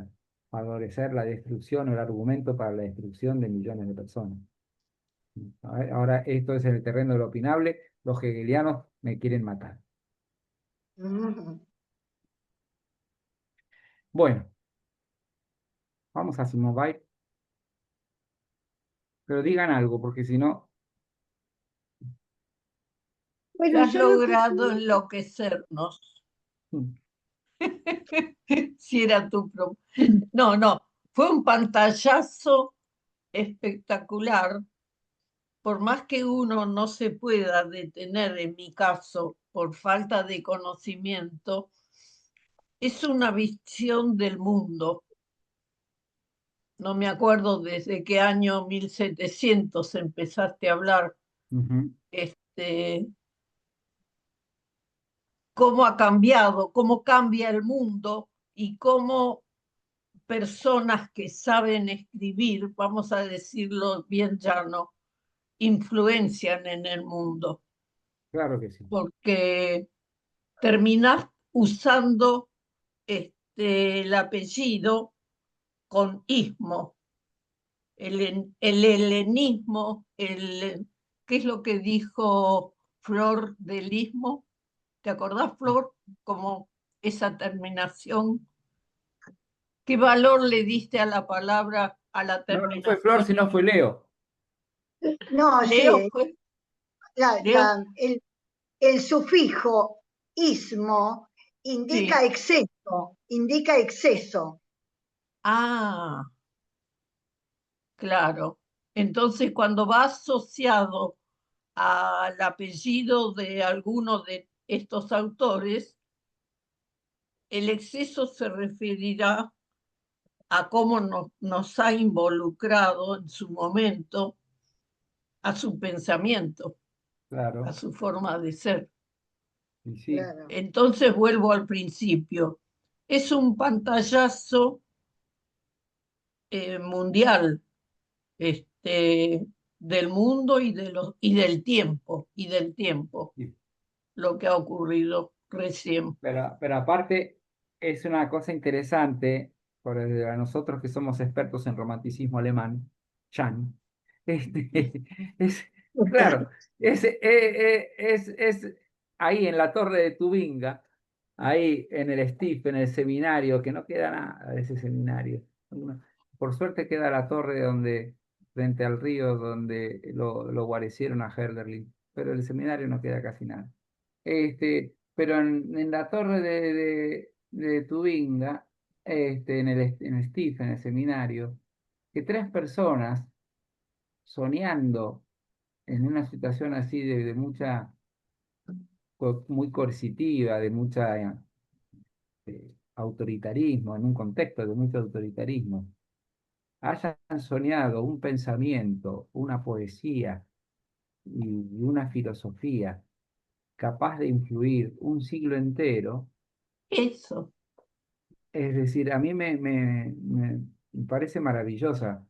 favorecer la destrucción o el argumento para la destrucción de millones de personas. Ahora esto es en el terreno de lo opinable, los hegelianos me quieren matar. Bueno, vamos a Simone Weil, pero digan algo, porque si no... Bueno, has yo lo que logrado enloquecernos. Si era No, no, fue un pantallazo espectacular. Por más que uno no se pueda detener, en mi caso, por falta de conocimiento, es una visión del mundo. No me acuerdo desde qué año 1700 empezaste a hablar, cómo ha cambiado, cómo cambia el mundo y cómo personas que saben escribir, vamos a decirlo bien llano, influencian en el mundo, Claro que sí. porque terminás usando el apellido con ismo, el helenismo, ¿qué es lo que dijo Flor del ismo? ¿Te acordás, Flor, como esa terminación? ¿Qué valor le diste a la palabra, a la No, no fue Flor, terminación? sino fue Leo. No, Leo sí, fue, la- Leo, la- el, el sufijo ismo indica sí. exceso, indica exceso. Ah, claro. Entonces, cuando va asociado al apellido de alguno de estos autores, el exceso se referirá a cómo nos ha involucrado en su momento a su pensamiento, a Claro, su forma de ser. y sí, Claro. Entonces vuelvo al principio. Es un pantallazo mundial, del mundo y del tiempo, y- lo que ha ocurrido recién. pero aparte es una cosa interesante para nosotros que somos expertos en romanticismo alemán, Chan, este, es, claro, es ahí en la torre de Tubinga, ahí en el STIF, en el seminario, que no queda nada de ese seminario. Por suerte queda la torre donde, frente al río, donde lo guarecieron a Herderling, pero el seminario no queda casi nada. Pero en la torre de Tubinga, en el STIF, en el seminario, que tres personas soñando en una situación así de mucha, muy coercitiva, de mucha autoritarismo, en un contexto de mucho autoritarismo, hayan soñado un pensamiento, una poesía y una filosofía capaz de influir un siglo entero. Eso, Es decir, a mí me parece maravillosa,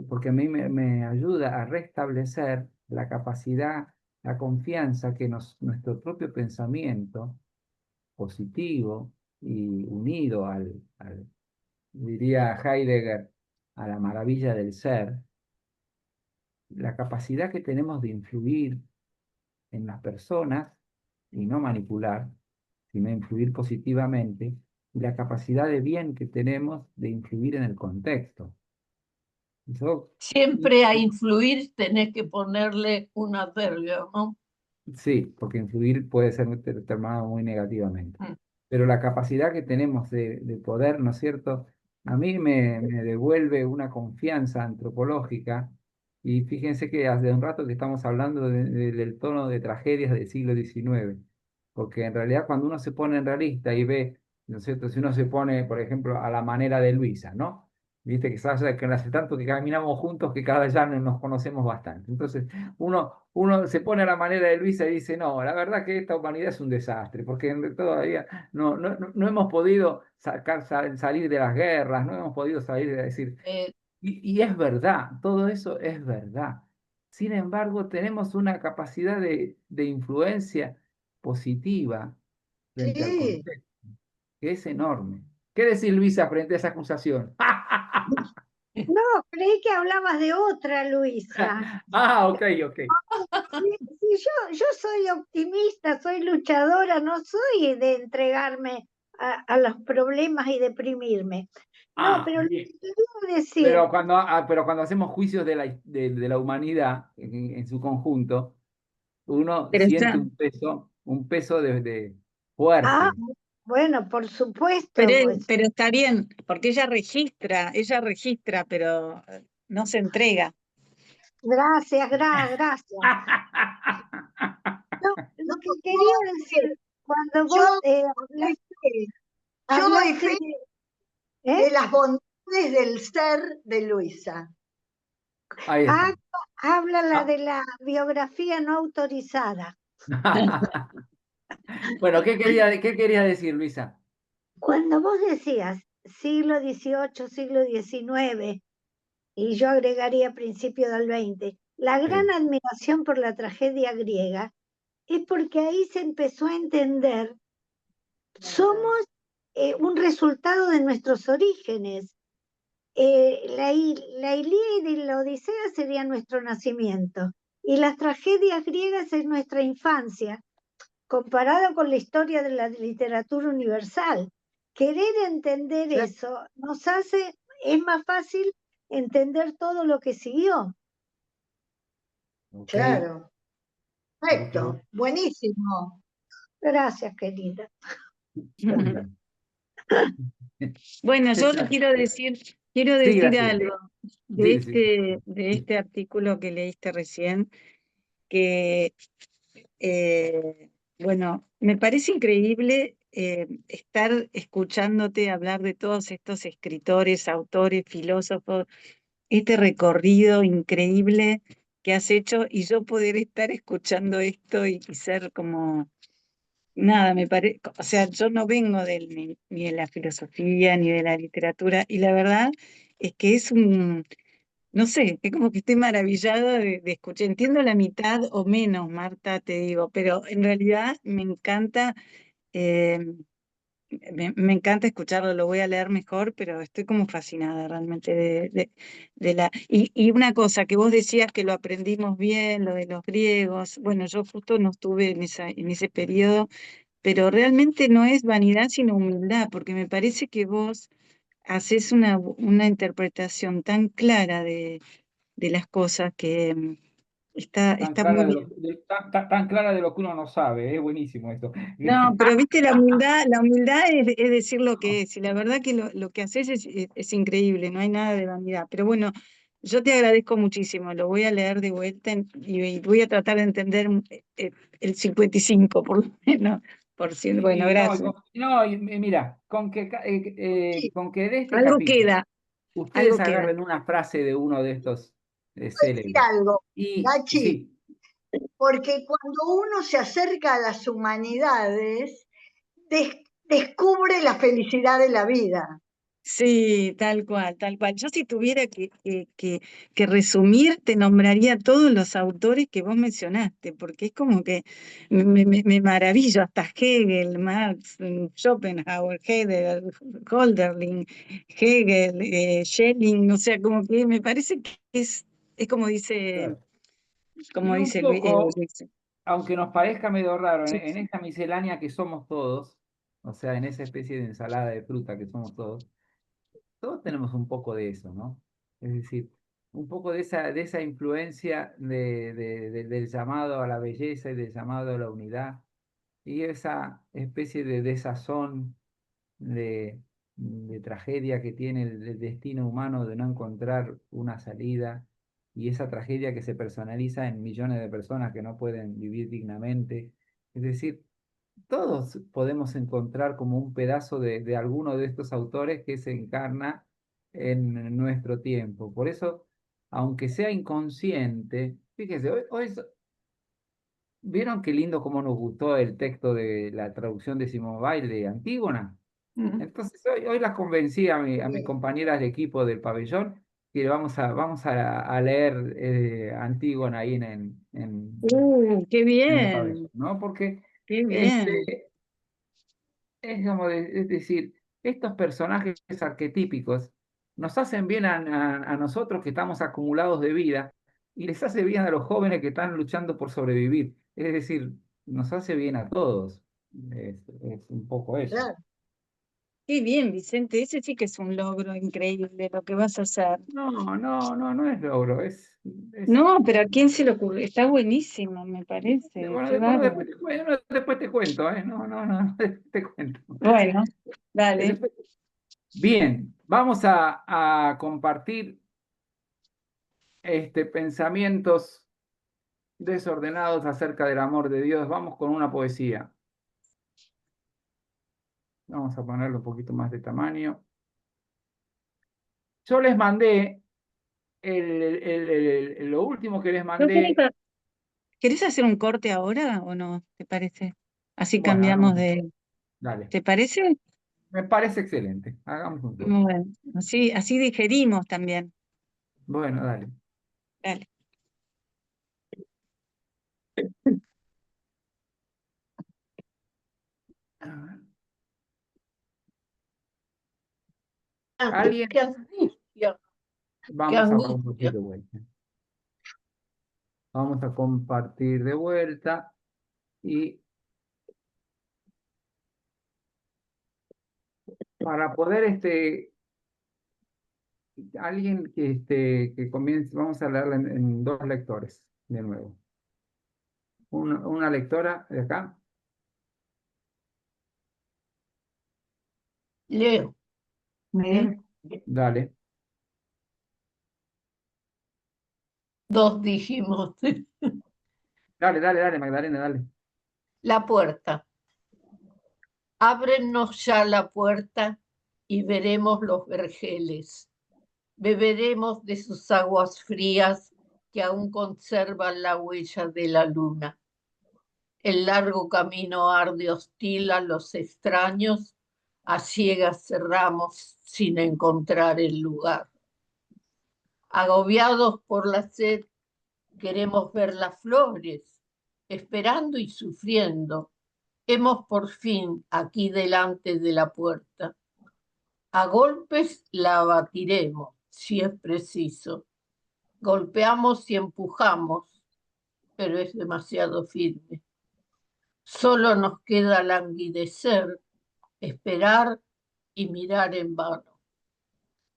porque a mí me ayuda a restablecer la capacidad, la confianza que nuestro propio pensamiento positivo y unido diría Heidegger, a la maravilla del ser, la capacidad que tenemos de influir en las personas y no manipular, sino influir positivamente, y la capacidad de bien que tenemos de influir en el contexto. Yo, siempre a influir tenés que ponerle un adverbio, ¿no? sí, porque influir puede ser tomado muy negativamente. Mm. Pero la capacidad que tenemos de poder, ¿no es cierto? A mí me devuelve una confianza antropológica. Y fíjense que hace un rato que estamos hablando del tono de tragedias del siglo XIX, porque en realidad cuando uno se pone en realista y ve, ¿no es cierto? Si uno se pone, por ejemplo, a la manera de Luisa, ¿no? Viste que hace tanto que caminamos juntos que cada vez ya nos conocemos bastante. Entonces, uno se pone a la manera de Luisa y dice, no, la verdad que esta humanidad es un desastre, porque todavía no hemos podido salir de las guerras, no hemos podido salir de decir, Eh, y es verdad, todo eso es verdad. Sin embargo, tenemos una capacidad de influencia positiva frente al Sí, contexto, que es enorme. ¿Qué decir, Luisa, frente a esa acusación? no, creí que hablabas de otra, Luisa. Ah, ok, ok. Sí, sí, yo soy optimista, soy luchadora, no soy de entregarme a los problemas y deprimirme. No, Ah, pero lo bien. que quería decir, Pero cuando hacemos juicios de la humanidad en su conjunto, uno Pero siente está, un peso de ah, fuerte. bueno, por supuesto, pues pero está bien, porque ella registra, pero no se entrega. gracias, gracias. No, lo que quería decir, cuando Yo vos doy fe, yo doy hablaste fe de, de las bondades del ser de Luisa. Ahí Ah, está. habla la Ah. de la biografía no autorizada. Bueno, ¿qué quería decir, Luisa? Cuando vos decías siglo XVIII, siglo XIX, y yo agregaría principio del XX, la gran Sí, admiración por la tragedia griega es porque ahí se empezó a entender, somos un resultado de nuestros orígenes. La Ilíada y la Odisea sería nuestro nacimiento, y las tragedias griegas es nuestra infancia. comparado con la historia de la literatura universal. Querer entender Claro. eso nos hace, es más fácil entender todo lo que siguió. Ok, Claro. ok. Perfecto. Buenísimo. Gracias, querida. Muy bien. Bueno, ¿Qué yo tal? quiero Sí, decir gracias. algo Sí, sí. de este artículo que leíste recién, que bueno, me parece increíble estar escuchándote hablar de todos estos escritores, autores, filósofos, este recorrido increíble que has hecho y yo poder estar escuchando esto y ser como, nada, me parece, o sea, yo no vengo ni de la filosofía ni de la literatura y la verdad es que es un, no sé, es como que estoy maravillada de escuchar. Entiendo la mitad o menos, Marta, te digo, pero en realidad me encanta, eh, me encanta escucharlo, lo voy a leer mejor, pero estoy como fascinada realmente de la... Y una cosa que vos decías que lo aprendimos bien, lo de los griegos, bueno, yo justo no estuve en ese periodo, pero realmente no es vanidad, sino humildad, porque me parece que vos haces una interpretación tan clara de las cosas que Tan está muy clara bien. tan clara de lo que uno no sabe, es buenísimo esto. No, pero viste, la humildad es decir lo que es, y la verdad que lo que haces es increíble, no hay nada de vanidad. Pero bueno, yo te agradezco muchísimo, lo voy a leer de vuelta y voy a tratar de entender el 55 por lo menos, por ciento. Bueno, Y no, gracias. mira, Sí, con que de este Algo capítulo queda, ustedes algo queda. agarren una frase de uno de estos decir célebres. algo, Y Gachi, sí, porque cuando uno se acerca a las humanidades, descubre la felicidad de la vida. Sí, tal cual, tal cual. Yo si tuviera que resumir, te nombraría todos los autores que vos mencionaste, porque es como que me maravillo, hasta Hegel, Marx, Schopenhauer, Heidegger, Hölderlin, Hegel, Schelling, o sea, como que me parece que es claro. como Y un dice poco, Luis. aunque nos parezca medio raro, Sí, en esta miscelánea que somos todos, o sea, en esa especie de ensalada de fruta que somos todos tenemos un poco de eso, ¿no? Es decir, un poco de esa influencia del llamado a la belleza y del llamado a la unidad y esa especie de desazón de tragedia que tiene el destino humano de no encontrar una salida y esa tragedia que se personaliza en millones de personas que no pueden vivir dignamente. Es decir, todos podemos encontrar como un pedazo de alguno de estos autores que se encarna en nuestro tiempo. Por eso, aunque sea inconsciente, fíjese, ¿vieron qué lindo cómo nos gustó el texto de la traducción de Simone Weil de Antígona? Entonces, hoy las convencí a mis compañeras de equipo del pabellón que vamos a leer Antígona ahí qué en el pabellón, bien, ¿no? Porque qué bien. este, es decir, estos personajes arquetípicos nos hacen bien a nosotros que estamos acumulados de vida y les hace bien a los jóvenes que están luchando por sobrevivir. Es decir, nos hace bien a todos. Es un poco eso. Claro. Qué bien, Vicente, ese sí que es un logro increíble lo que vas a hacer. No es logro, es No, pero ¿a quién se le ocurre? Está buenísimo, me parece. bueno, Qué bárbaro. después te cuento, ¿eh? No, después te cuento. Bueno, dale. Después- Bien, vamos a compartir pensamientos desordenados acerca del amor de Dios. Vamos con una poesía. Vamos a ponerlo un poquito más de tamaño. Yo les mandé, lo último que les ¿No querés, mandé, querés hacer un corte ahora o no? ¿Te parece? Así bueno, cambiamos de... dale, ¿Te parece? me parece excelente. Hagamos un corte. Bueno, así digerimos también. Bueno, dale. Dale. A ver. Qué ¿Alguien? qué angustia, qué Vamos a compartir angustia. de vuelta. Vamos a compartir de vuelta y para poder, alguien que comience, vamos a leerla en dos lectores, de nuevo. Una lectora de acá. Leo. Me- Dale. Dos dijimos. Dale, Magdalena, dale. La puerta. Ábrenos ya la puerta y veremos los vergeles. Beberemos de sus aguas frías que aún conservan la huella de la luna. El largo camino arde hostil a los extraños, a ciegas cerramos sin encontrar el lugar. Agobiados por la sed, queremos ver las flores, esperando y sufriendo. Hemos por fin aquí delante de la puerta. A golpes la abatiremos, si es preciso. Golpeamos y empujamos, pero es demasiado firme. Solo nos queda languidecer, esperar y mirar en vano.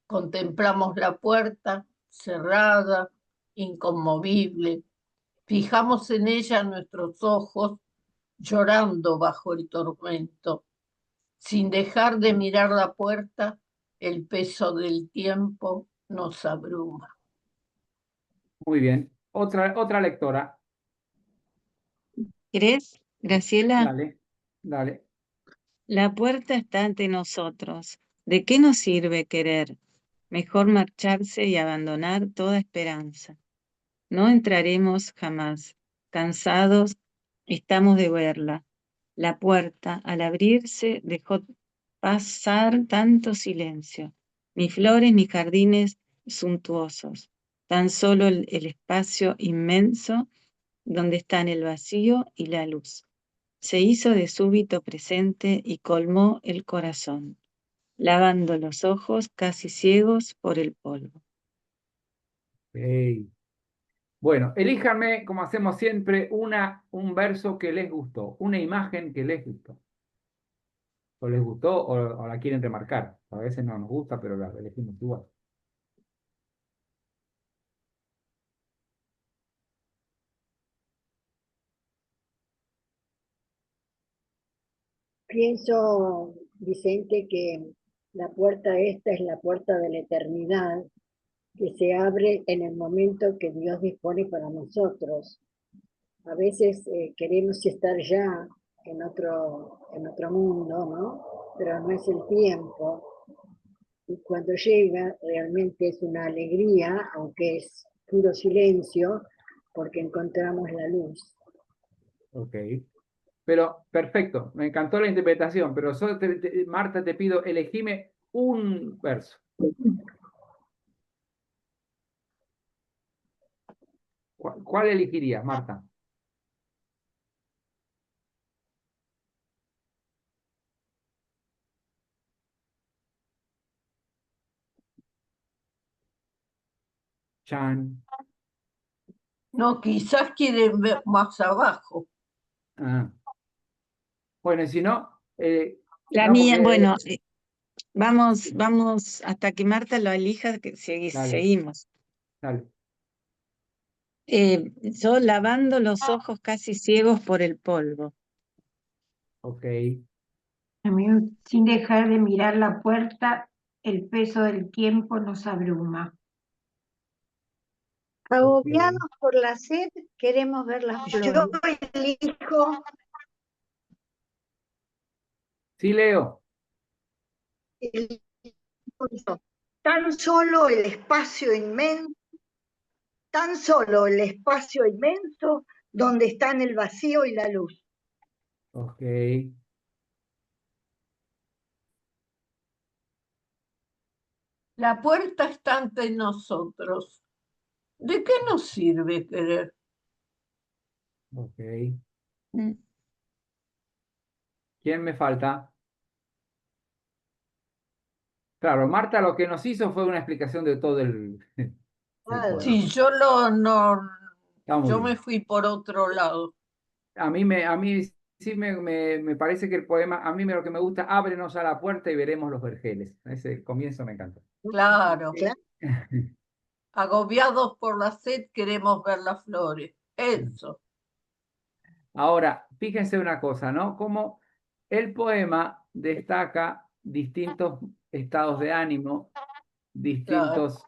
Contemplamos la puerta cerrada, inconmovible. Fijamos en ella nuestros ojos, llorando bajo el tormento. Sin dejar de mirar la puerta, el peso del tiempo nos abruma. Muy bien. Otra lectora. ¿Querés, Graciela? Dale. La puerta está ante nosotros. ¿De qué nos sirve querer? Mejor marcharse y abandonar toda esperanza. No entraremos jamás. Cansados estamos de verla. La puerta, al abrirse, dejó pasar tanto silencio. Ni flores ni jardines suntuosos. Tan solo el espacio inmenso donde están el vacío y la luz. Se hizo de súbito presente y colmó el corazón, lavando los ojos casi ciegos por el polvo. Ok. Bueno, elíjanme, como hacemos siempre, un verso que les gustó, una imagen que les gustó. O les gustó o la quieren remarcar. A veces no nos gusta, pero la elegimos igual. Pienso, Vicente, que la puerta esta es la puerta de la eternidad que se abre en el momento que Dios dispone para nosotros. A veces queremos estar ya en otro mundo, ¿no? Pero no es el tiempo. Y cuando llega, realmente es una alegría, aunque es puro silencio, porque encontramos la luz. Ok. Pero perfecto, me encantó la interpretación, pero solo Marta, te pido, elegime un verso. ¿Cuál elegirías, Marta? Chan. No, quizás quieren ver más abajo. Ah. Bueno, y si no, La no, mía, porque. bueno, vamos hasta que Marta lo elija, que Dale, seguimos. dale. Yo lavando los ojos casi ciegos por el polvo. Ok. A mí, sin dejar de mirar la puerta, el peso del tiempo nos abruma. Agobiados por la sed, queremos ver las Yo flores. elijo Sí, Leo. el tan solo el espacio inmenso, tan solo el espacio inmenso donde están el vacío y la luz. Ok. La puerta está ante nosotros. ¿De qué nos sirve querer? Ok. Mm. ¿Quién me falta? Claro, Marta lo que nos hizo fue una explicación de todo el Claro. poema. Sí, Está muy yo me bien. fui por otro lado. A mí sí me parece que el poema, a mí lo que me gusta, ábrenos a la puerta y veremos los vergeles. Ese comienzo me encanta. Claro, Claro. agobiados por la sed queremos ver las flores. Eso. Ahora, fíjense una cosa, ¿no? Como el poema destaca distintos estados de ánimo, Claro. distintos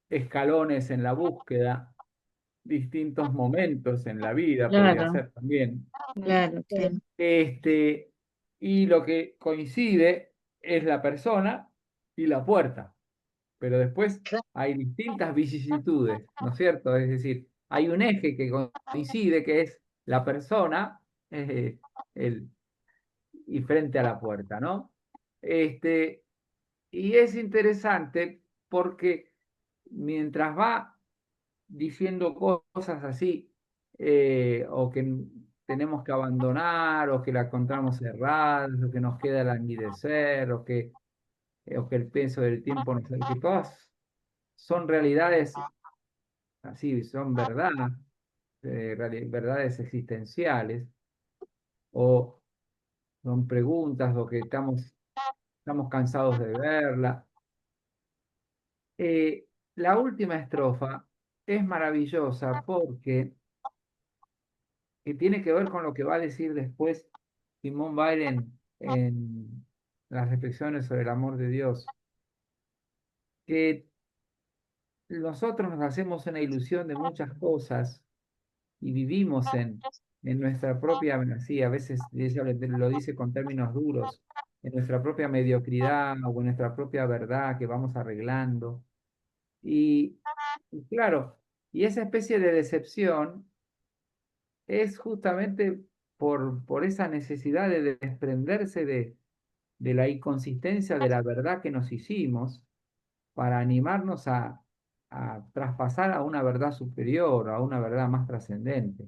escalones en la búsqueda, distintos momentos en la vida, podría Claro, ser también. claro, claro. Y lo que coincide es la persona y la puerta, pero después Claro. hay distintas vicisitudes, ¿no es cierto? Es decir, hay un eje que coincide, que es la persona el, y frente a la puerta, ¿no? Y es interesante porque mientras va diciendo cosas así, o que tenemos que abandonar, o que la encontramos cerrada, o que nos queda languidecer, o que el peso del tiempo nos que todas son realidades así, son verdades existenciales, o son preguntas, o que estamos cansados de verla. La última estrofa es maravillosa porque tiene que ver con lo que va a decir después Simón Weil en las reflexiones sobre el amor de Dios, que nosotros nos hacemos una ilusión de muchas cosas y vivimos en nuestra propia, sí, a veces ella lo dice con términos duros, en nuestra propia mediocridad o en nuestra propia verdad que vamos arreglando. Y claro, y esa especie de decepción es justamente por esa necesidad de desprenderse de la inconsistencia de la verdad que nos hicimos para animarnos a traspasar a una verdad superior, a una verdad más trascendente.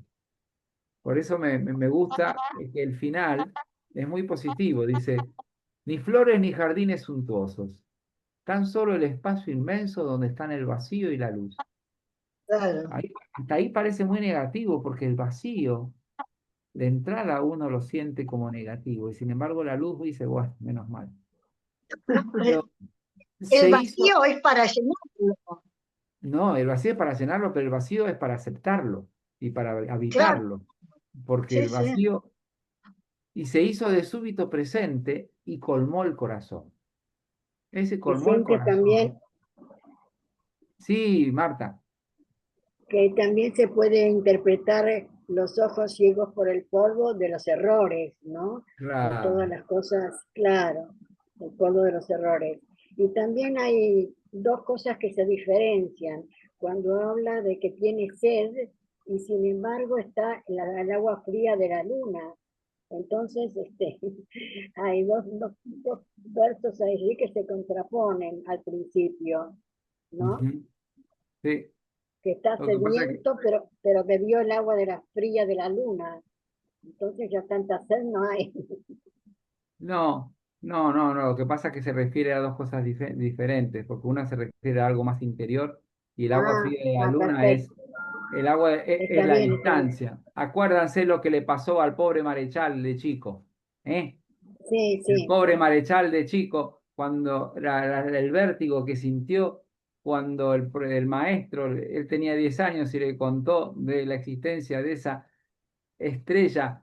Por eso me gusta que el final es muy positivo. Dice, ni flores ni jardines suntuosos, tan solo el espacio inmenso donde están el vacío y la luz. Claro. Hasta ahí parece muy negativo porque el vacío de entrada uno lo siente como negativo y sin embargo la luz dice, bueno, menos mal. Pero El se hizo, vacío es para llenarlo. no, el vacío es para llenarlo, pero el vacío es para aceptarlo y para Claro, habitarlo, porque sí, el sí. vacío, y se hizo de súbito presente y colmó el corazón. Ese colmó el Vicente, corazón. Sí, Marta, que también se puede interpretar los ojos ciegos por el polvo de los errores, ¿no? De todas claro. las cosas, claro, el polvo de los errores. Y también hay dos cosas que se diferencian. Cuando habla de que tiene sed y sin embargo está el agua fría de la luna. Entonces, hay dos versos allí que se contraponen al principio, ¿no? Ujú, sí, Que está lo que pasa es que sediento, pero bebió el agua de la fría de la luna. Entonces ya tanta sed no hay. no, lo que pasa es que se refiere a dos cosas diferentes, porque una se refiere a algo más interior y el agua fría de la luna es Perfecto. el agua, es Está la bien, está bien. distancia. Acuérdense lo que le pasó al pobre Marechal de chico, ¿eh? Sí, El sí, pobre Marechal de chico, cuando el vértigo que sintió cuando el maestro, él tenía 10 años y le contó de la existencia de esa estrella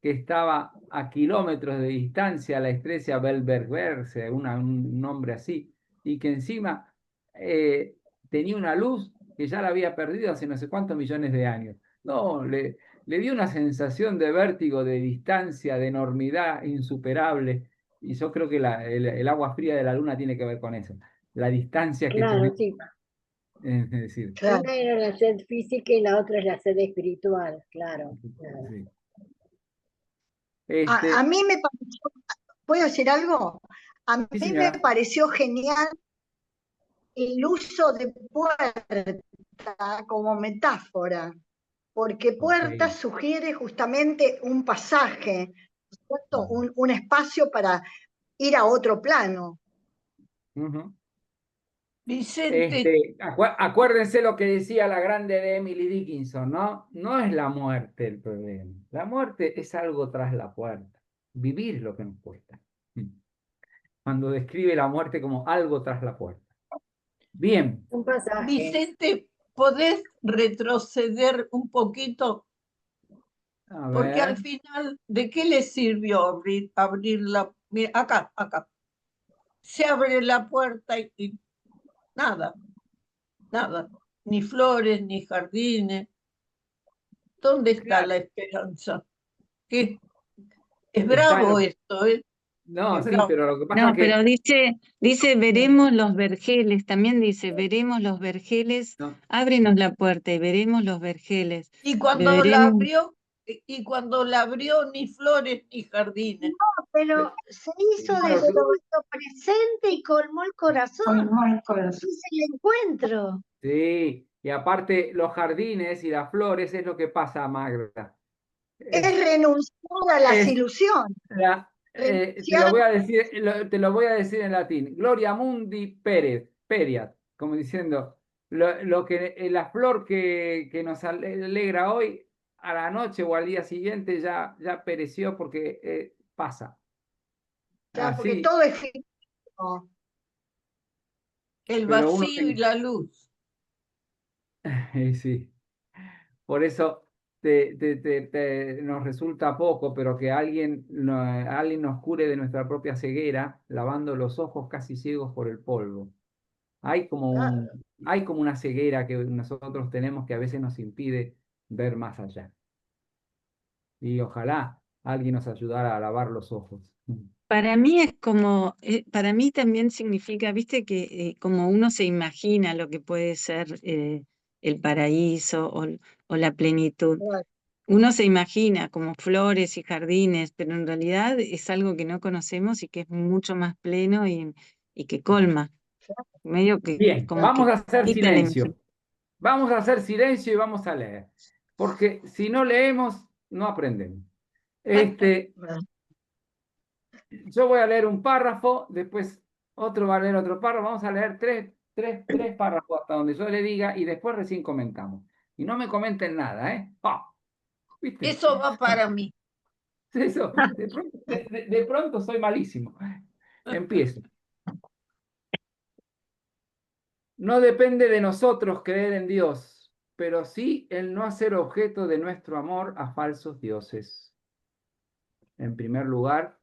que estaba a kilómetros de distancia, la estrella Belvergerse, un nombre así, y que encima tenía una luz que ya la había perdido hace no sé cuántos millones de años. No, le dio una sensación de vértigo, de distancia, de enormidad insuperable, y yo creo que el agua fría de la luna tiene que ver con eso, la distancia que claro, tuvimos, sí. es decir, Claro. Una era la sed física y la otra es la sed espiritual, claro, claro. sí. A mí me pareció, ¿puedo decir algo? A Sí, mí me señora. pareció genial el uso de puerta como metáfora, porque Ok. puerta sugiere justamente un pasaje, ¿cierto? Ujú. Un espacio para ir a otro plano. Ujú. Vicente, Acuérdense lo que decía la grande de Emily Dickinson, ¿no? No es la muerte el problema. La muerte es algo tras la puerta. Vivir es lo que nos cuesta. Cuando describe la muerte como algo tras la puerta. Bien, Un pasaje. Vicente, ¿podés retroceder un poquito? a Porque al ver. final, ¿de qué le sirvió abrir la... Mira, acá. Se abre la puerta y nada, ni flores, ni jardines. ¿Dónde está Claro, la esperanza? ¿Qué? Es está en bravo lo... esto, ¿eh? No, Es sí, bravo. pero lo que pasa No, es pero que... dice, veremos los vergeles, también dice, veremos los vergeles, No, ábrenos la puerta y veremos los vergeles, Y cuando la beberemos. abrió, ni flores ni jardines. Pero se hizo de bueno, todo esto presente y colmó el corazón. Colmó el corazón. Es el encuentro. sí, y aparte los jardines y las flores es lo que pasa, Magda. Es renunciar a las Es ilusiones. te lo Renunciar voy a decir, te lo voy a decir en latín. Gloria mundi periat, como diciendo, la flor que nos alegra hoy, a la noche o al día siguiente ya pereció porque pasa. ya, porque Así, todo es finito. el pero uno, vacío y la luz. sí. Por eso nos resulta poco, pero que alguien nos cure de nuestra propia ceguera, lavando los ojos casi ciegos por el polvo. Hay como Claro. hay como una ceguera que nosotros tenemos que a veces nos impide ver más allá. Y ojalá alguien nos ayudara a lavar los ojos. Para mí es como, para mí también significa, viste, que como uno se imagina lo que puede ser el paraíso o la plenitud. Uno se imagina como flores y jardines, pero en realidad es algo que no conocemos y que es mucho más pleno y que colma, medio que Bien, como vamos que a hacer quita la silencio. imaginación. Vamos a hacer silencio y vamos a leer. Porque si no leemos, no aprendemos. Yo voy a leer un párrafo, después otro va a leer otro párrafo. Vamos a leer tres párrafos hasta donde yo le diga y después recién comentamos. Y no me comenten nada, ¿eh? Ah, ¿viste? Eso va para mí. Eso, de pronto soy malísimo. Empiezo. No depende de nosotros creer en Dios, pero sí el no hacer objeto de nuestro amor a falsos dioses. En primer lugar,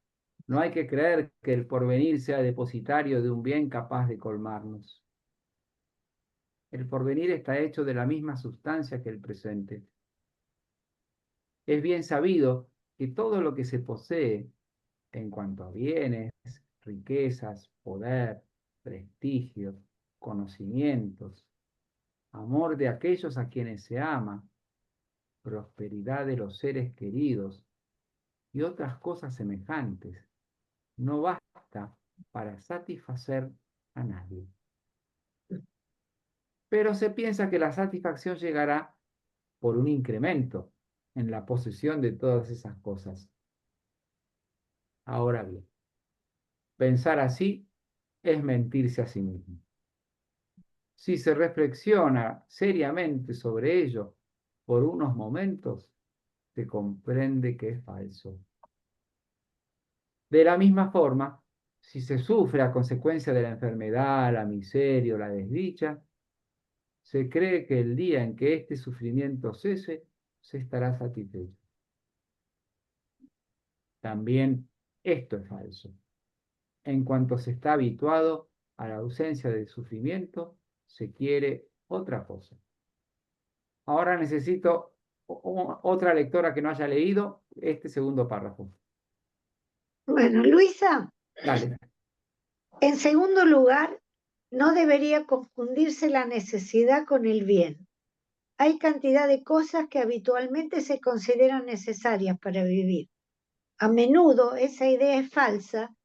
no hay que creer que el porvenir sea depositario de un bien capaz de colmarnos. El porvenir está hecho de la misma sustancia que el presente. Es bien sabido que todo lo que se posee en cuanto a bienes, riquezas, poder, prestigio, conocimientos, amor de aquellos a quienes se ama, prosperidad de los seres queridos y otras cosas semejantes, no basta para satisfacer a nadie. Pero se piensa que la satisfacción llegará por un incremento en la posesión de todas esas cosas. Ahora bien, pensar así es mentirse a sí mismo. Si se reflexiona seriamente sobre ello por unos momentos, se comprende que es falso. De la misma forma, si se sufre a consecuencia de la enfermedad, la miseria o la desdicha, se cree que el día en que este sufrimiento cese, se estará satisfecho. También esto es falso. En cuanto se está habituado a la ausencia del sufrimiento, se quiere otra cosa. Ahora necesito otra lectora que no haya leído este segundo párrafo. Bueno, Luisa, Dale. en segundo lugar, no debería confundirse la necesidad con el bien. Hay cantidad de cosas que habitualmente se consideran necesarias para vivir. A menudo esa idea es falsa,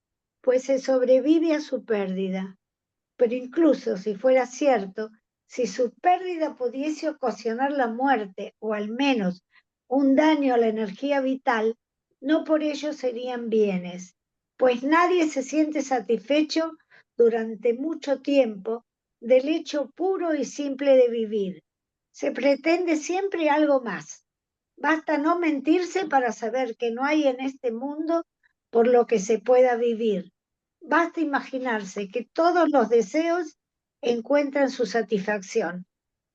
pues se sobrevive a su pérdida. Pero incluso si fuera cierto, si su pérdida pudiese ocasionar la muerte o al menos un daño a la energía vital, no por ello serían bienes, pues nadie se siente satisfecho durante mucho tiempo del hecho puro y simple de vivir. Se pretende siempre algo más. Basta no mentirse para saber que no hay en este mundo por lo que se pueda vivir. Basta imaginarse que todos los deseos encuentran su satisfacción.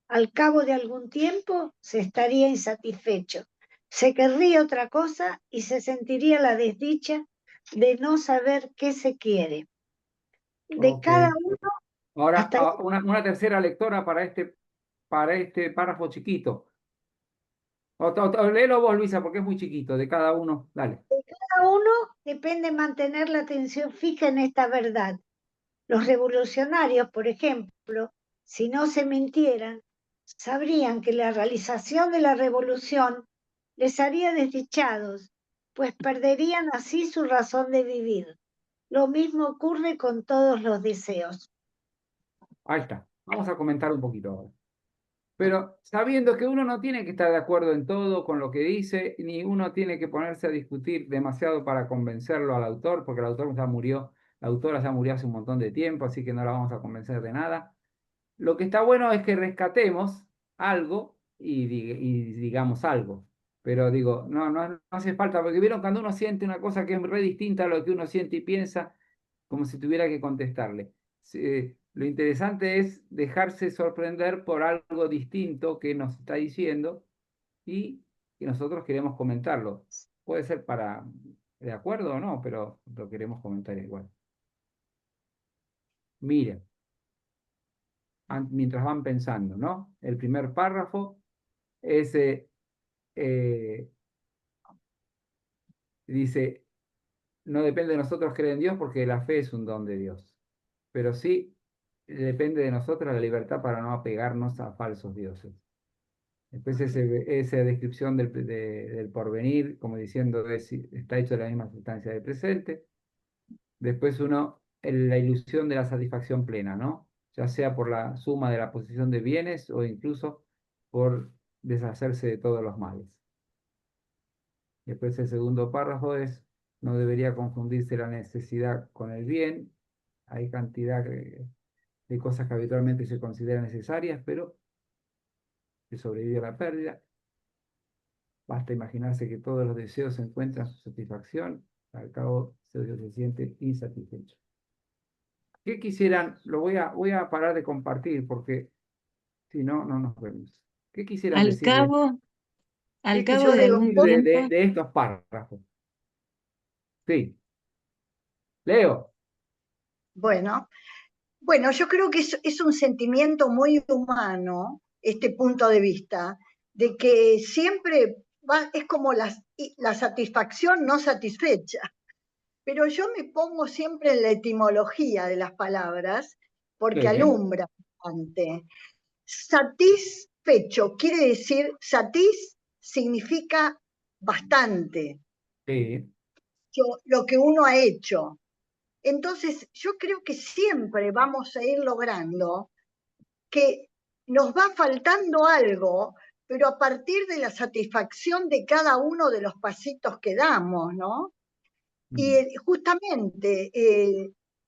Al cabo de algún tiempo se estaría insatisfecho. Se querría otra cosa y se sentiría la desdicha de no saber qué se quiere. De Ok. cada uno Ahora, hasta una tercera lectora para este párrafo chiquito. Léelo vos, Luisa, porque es muy chiquito, de cada uno. Dale. cada uno depende mantener la atención fija en esta verdad. Los revolucionarios, por ejemplo, si no se mintieran, sabrían que la realización de la revolución les haría desdichados, pues perderían así su razón de vivir. Lo mismo ocurre con todos los deseos. Ahí está. Vamos a comentar un poquito ahora. Pero sabiendo que uno no tiene que estar de acuerdo en todo con lo que dice, ni uno tiene que ponerse a discutir demasiado para convencerlo al autor, porque el autor ya murió, la autora ya murió hace un montón de tiempo, así que no la vamos a convencer de nada. Lo que está bueno es que rescatemos algo y digamos algo. Pero digo, no hace falta, porque vieron cuando uno siente una cosa que es re distinta a lo que uno siente y piensa, como si tuviera que contestarle. Lo interesante es dejarse sorprender por algo distinto que nos está diciendo y que nosotros queremos comentarlo. Puede ser para de acuerdo o no, pero lo queremos comentar igual. Miren, mientras van pensando, ¿no? El primer párrafo es, eh, dice, no depende de nosotros creer en Dios porque la fe es un don de Dios, pero sí depende de nosotros la libertad para no apegarnos a falsos dioses. Después esa descripción del porvenir, como diciendo, está hecho de la misma sustancia del presente. Después la ilusión de la satisfacción plena, ¿no? Ya sea por la suma de la posición de bienes o incluso por deshacerse de todos los males. Después el segundo párrafo es, no debería confundirse la necesidad con el bien. Hay cantidad de cosas que habitualmente se consideran necesarias, pero que sobrevive a la pérdida. Basta imaginarse que todos los deseos encuentran su satisfacción, al cabo se siente insatisfecho. ¿Qué quisieran? Voy a parar de compartir porque si no, no nos vemos. ¿Qué quisieran Al decir de, cabo, al qué cabo quisieran de Pero algún decir vos, tiempo, de estos párrafos? Sí, Leo. bueno, bueno, yo creo que es un sentimiento muy humano este punto de vista, de que siempre es como la satisfacción no satisfecha. Pero yo me pongo siempre en la etimología de las palabras porque Sí, alumbra bastante. Satisfecho quiere decir, satis significa bastante, sí. lo que uno ha hecho. Entonces, yo creo que siempre vamos a ir logrando que nos va faltando algo, pero a partir de la satisfacción de cada uno de los pasitos que damos, ¿no? Y Mm. justamente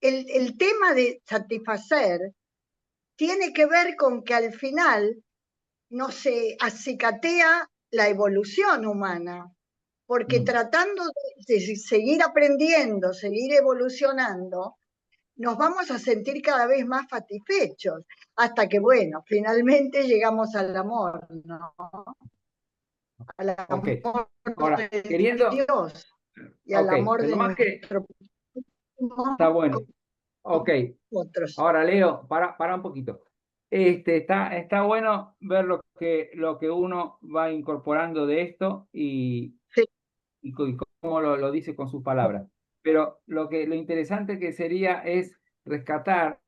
el tema de satisfacer tiene que ver con que al final no se acicatea la evolución humana, porque Mm. tratando de seguir aprendiendo, seguir evolucionando, nos vamos a sentir cada vez más satisfechos, hasta que, bueno, finalmente llegamos al amor, ¿no? Al Ok. amor Ahora, de queriendo, Dios y al ok, amor pero de más que, nuestro está prójimo bueno. Ok, con otros. ahora Leo, para un poquito. Está bueno ver lo que uno va incorporando de esto Sí, y cómo lo dice con sus palabras. Pero lo interesante que sería es rescatar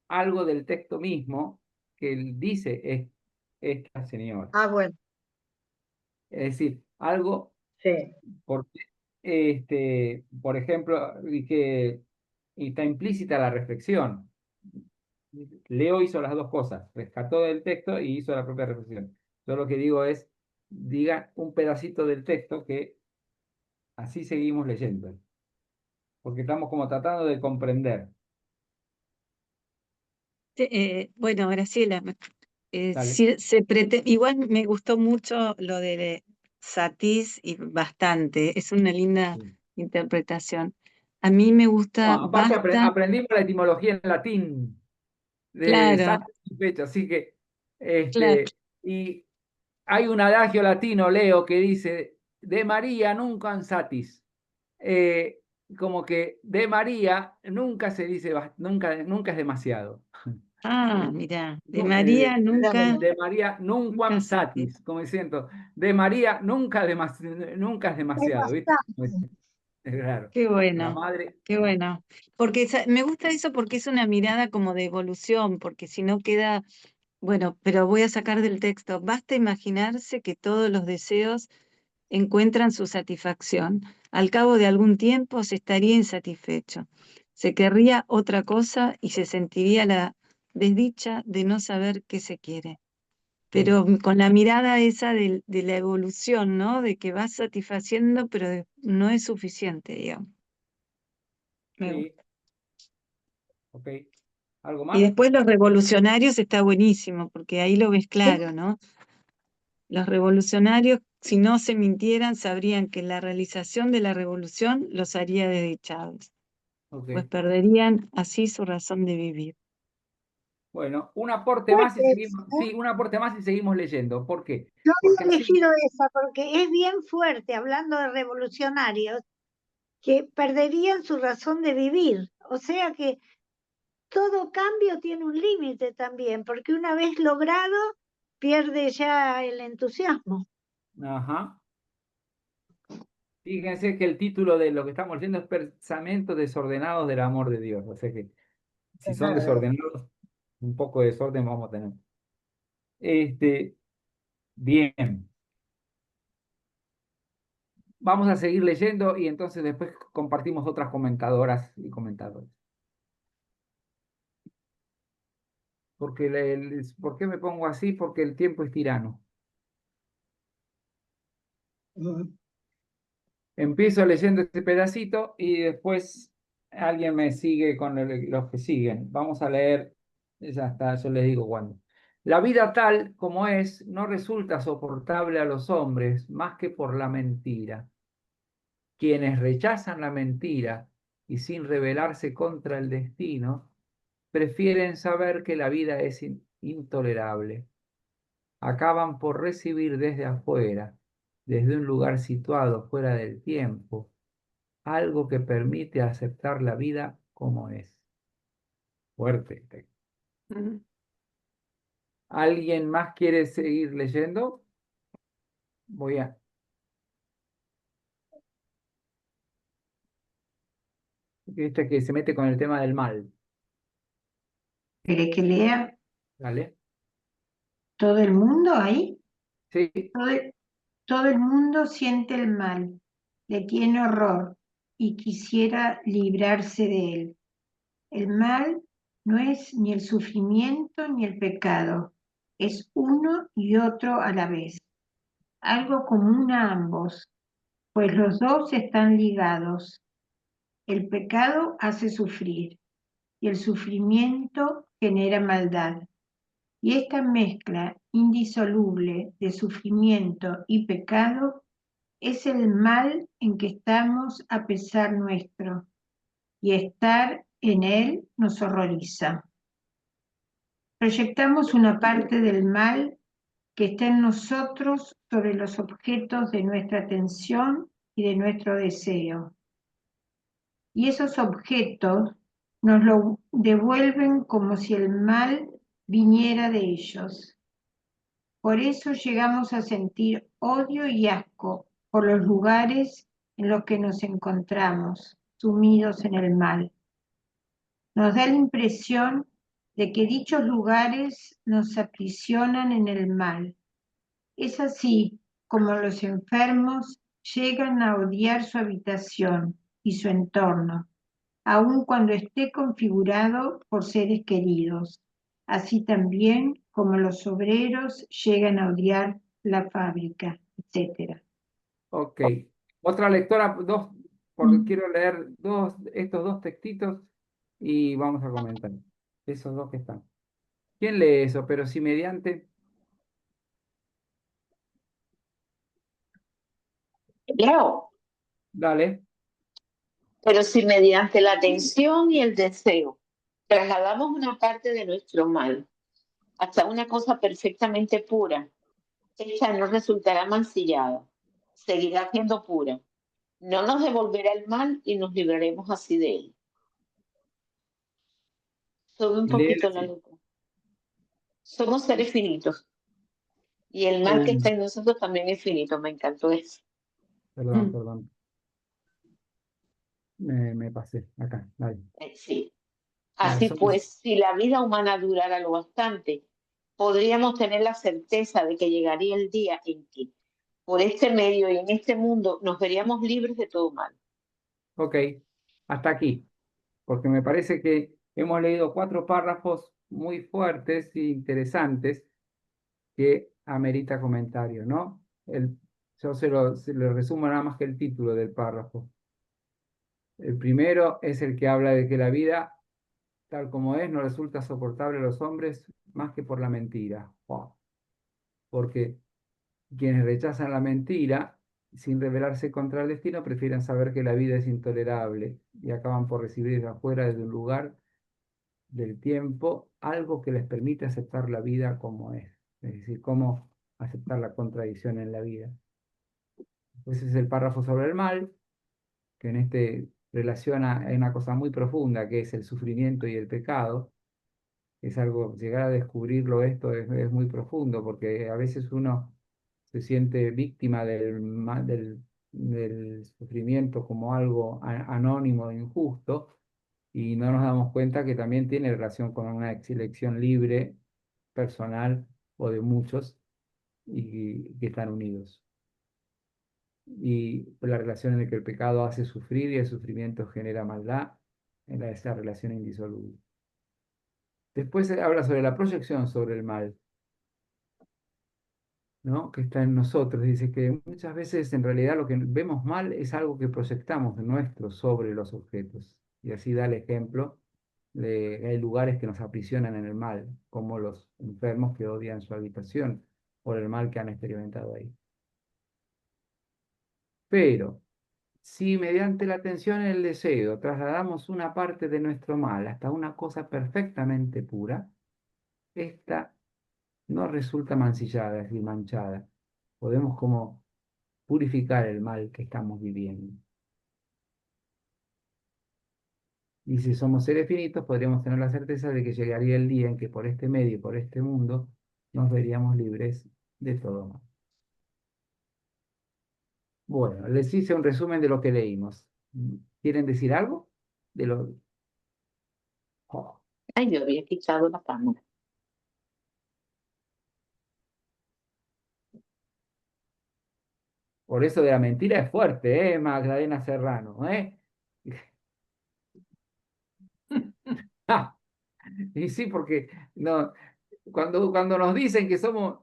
algo del texto mismo que él dice esta señora. bueno, Es decir, algo sí. por, por ejemplo, y está implícita la reflexión. Leo hizo las dos cosas, rescató del texto y hizo la propia reflexión. Yo lo que digo es, diga un pedacito del texto que así seguimos leyendo, porque estamos como tratando de comprender. Bueno, Graciela, Dale. igual me gustó mucho lo de Satis y bastante, es una linda Sí. interpretación. A mí me gusta No, aparte basta, aprendimos la etimología en latín de claro, satis y pecho, así que, claro. y hay un adagio latino, Leo, que dice, de María nunca satis. Eh, Como que de María nunca se dice, nunca es demasiado. Ah, mira, de No, María de María nunca nunquam satis. satis, como diciendo, de María nunca es Es demasiado, ¿viste? bastante. Claro, Qué la bueno, madre. qué bueno. Porque me gusta eso porque es una mirada como de evolución, porque si no queda, bueno, pero voy a sacar del texto, basta imaginarse que todos los deseos encuentran su satisfacción. Al cabo de algún tiempo se estaría insatisfecho. Se querría otra cosa y se sentiría la desdicha de no saber qué se quiere. Sí, Pero con la mirada esa de la evolución, ¿no? De que vas satisfaciendo, pero no es suficiente, digamos. Me sí, gusta. ok. ¿Algo Y más? después los revolucionarios está buenísimo, porque ahí lo ves claro, ¿no? Los revolucionarios, si no se mintieran, sabrían que la realización de la revolución los haría desdichados, Ok. pues perderían así su razón de vivir. Bueno, un aporte más y Fuerte, seguimos, ¿eh? sí, un aporte más y seguimos leyendo. ¿Por qué? Yo Porque había así, elegido esa porque es bien fuerte, hablando de revolucionarios, que perderían su razón de vivir. O sea que todo cambio tiene un límite también, porque una vez logrado, pierde ya el entusiasmo. ajá. Fíjense que el título de lo que estamos leyendo es Pensamientos desordenados del amor de Dios. O sea que si son desordenados, un poco de desorden vamos a tener. Este, bien, vamos a seguir leyendo y entonces después compartimos otras comentadoras y comentadores. Porque ¿por qué me pongo así? Porque el tiempo es tirano. Empiezo leyendo este pedacito y después alguien me sigue con los que siguen. Vamos a leer, ya está, yo les digo cuándo. La vida tal como es no resulta soportable a los hombres más que por la mentira. Quienes rechazan la mentira y sin rebelarse contra el destino, prefieren saber que la vida es intolerable. Acaban por recibir desde afuera, desde un lugar situado fuera del tiempo, algo que permite aceptar la vida como es. Fuerte. Mm. ¿Alguien más quiere seguir leyendo? Voy a... Este que se mete con el tema del mal. ¿Querés que lea ¿Vale? todo el mundo ahí? Sí, Todo el mundo siente el mal, le tiene horror y quisiera librarse de él. El mal no es ni el sufrimiento ni el pecado, es uno y otro a la vez, algo común a ambos, pues los dos están ligados. El pecado hace sufrir y el sufrimiento genera maldad. Y esta mezcla indisoluble de sufrimiento y pecado es el mal en que estamos a pesar nuestro, y estar en él nos horroriza. Proyectamos una parte del mal que está en nosotros sobre los objetos de nuestra atención y de nuestro deseo. Y esos objetos nos lo devuelven como si el mal viniera de ellos. Por eso llegamos a sentir odio y asco por los lugares en los que nos encontramos, sumidos en el mal. Nos da la impresión de que dichos lugares nos aprisionan en el mal. Es así como los enfermos llegan a odiar su habitación y su entorno, aun cuando esté configurado por seres queridos, así también como los obreros llegan a odiar la fábrica, etc. ok. Otra lectora, porque quiero leer estos dos textitos y vamos a comentar. Esos dos que están. ¿Quién lee eso? Pero si mediante... Leo, Dale. pero si mediante la atención y el deseo trasladamos una parte de nuestro mal hasta una cosa perfectamente pura, esta no resultará mancillada, seguirá siendo pura. No nos devolverá el mal y nos libraremos así de él. Sube un Léelo, poquito la sí. letra. Somos seres finitos y el mal que está en nosotros también es finito. Me encantó eso. Perdón, perdón. Me pasé. Acá, dale. Sí. Dale, Así pues, si la vida humana durara lo bastante, podríamos tener la certeza de que llegaría el día en que, por este medio y en este mundo, nos veríamos libres de todo mal. Ok, hasta aquí. Porque me parece que hemos leído 4 párrafos muy fuertes e interesantes que amerita comentario, ¿no? Yo se lo resumo nada más que el título del párrafo. El primero es el que habla de que la vida, tal como es, no resulta soportable a los hombres más que por la mentira. Wow. Porque quienes rechazan la mentira, sin rebelarse contra el destino, prefieren saber que la vida es intolerable y acaban por recibir de afuera, desde un lugar del tiempo, algo que les permite aceptar la vida como es decir, cómo aceptar la contradicción en la vida. Ese es el párrafo sobre el mal, que en este relaciona a una cosa muy profunda, que es el sufrimiento y el pecado. Es algo, llegar a descubrirlo esto es muy profundo, porque a veces uno se siente víctima del sufrimiento como algo anónimo e injusto, y no nos damos cuenta que también tiene relación con una elección libre, personal o de muchos, y que están unidos. Y la relación en la que el pecado hace sufrir y el sufrimiento genera maldad, en esa relación indisoluble. Después se habla sobre la proyección sobre el mal, ¿no? Que está en nosotros. Dice que muchas veces en realidad lo que vemos mal es algo que proyectamos de nuestro sobre los objetos. Y así da el ejemplo de que hay lugares que nos aprisionan en el mal, como los enfermos que odian su habitación por el mal que han experimentado ahí. Pero si mediante la atención y el deseo trasladamos una parte de nuestro mal hasta una cosa perfectamente pura, esta no resulta mancillada, es decir, manchada. Podemos como purificar el mal que estamos viviendo. Y si somos seres finitos, podríamos tener la certeza de que llegaría el día en que por este medio y por este mundo nos veríamos libres de todo mal. Bueno, les hice un resumen de lo que leímos. ¿Quieren decir algo? De lo... Oh, Ay, yo había quitado la cámara. por eso de la mentira es fuerte, ¿eh? Magdalena Serrano, ¿eh? Ah, y sí, porque no, cuando nos dicen que somos,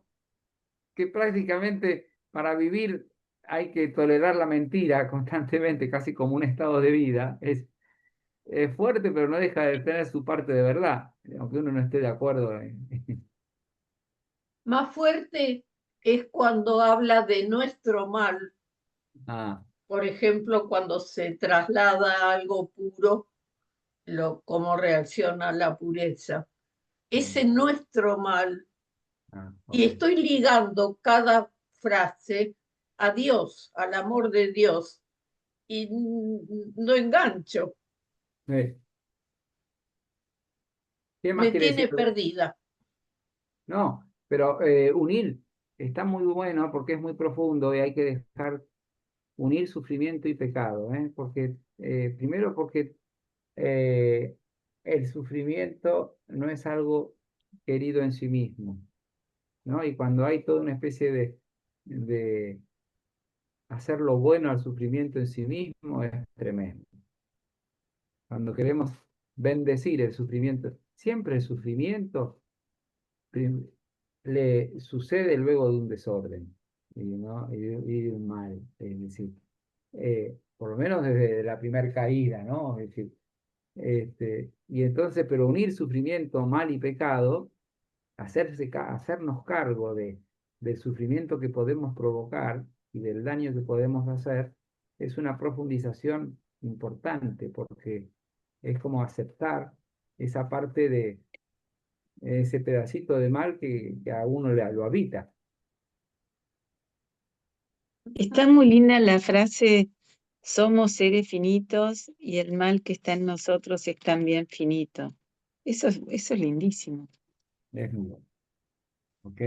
que prácticamente para vivir hay que tolerar la mentira constantemente, casi como un estado de vida, es fuerte, pero no deja de tener su parte de verdad, aunque uno no esté de acuerdo. Más fuerte es cuando habla de nuestro mal, Ah, por ejemplo, cuando se traslada algo puro, cómo reacciona la pureza. Ese nuestro mal, y ok. estoy ligando cada frase a Dios, al amor de Dios, y no engancho, ¿Qué más me quiere decir? tiene perdida. No, pero unir está muy bueno porque es muy profundo y hay que dejar unir sufrimiento y pecado, ¿eh? Porque, primero porque eh, el sufrimiento no es algo querido en sí mismo, ¿no? Y cuando hay toda una especie de hacer lo bueno al sufrimiento en sí mismo es tremendo. Cuando queremos bendecir el sufrimiento, siempre el sufrimiento le sucede luego de un desorden, ¿no? Y de un mal, es decir, por lo menos desde la primera caída, ¿no? Es decir, y entonces, pero unir sufrimiento, mal y pecado hacernos cargo del sufrimiento que podemos provocar y del daño que podemos hacer, es una profundización importante, porque es como aceptar esa parte de ese pedacito de mal que a uno lo habita. Está muy linda la frase, somos seres finitos y el mal que está en nosotros es también finito. Eso es lindísimo. Es nulo. ¿Ok?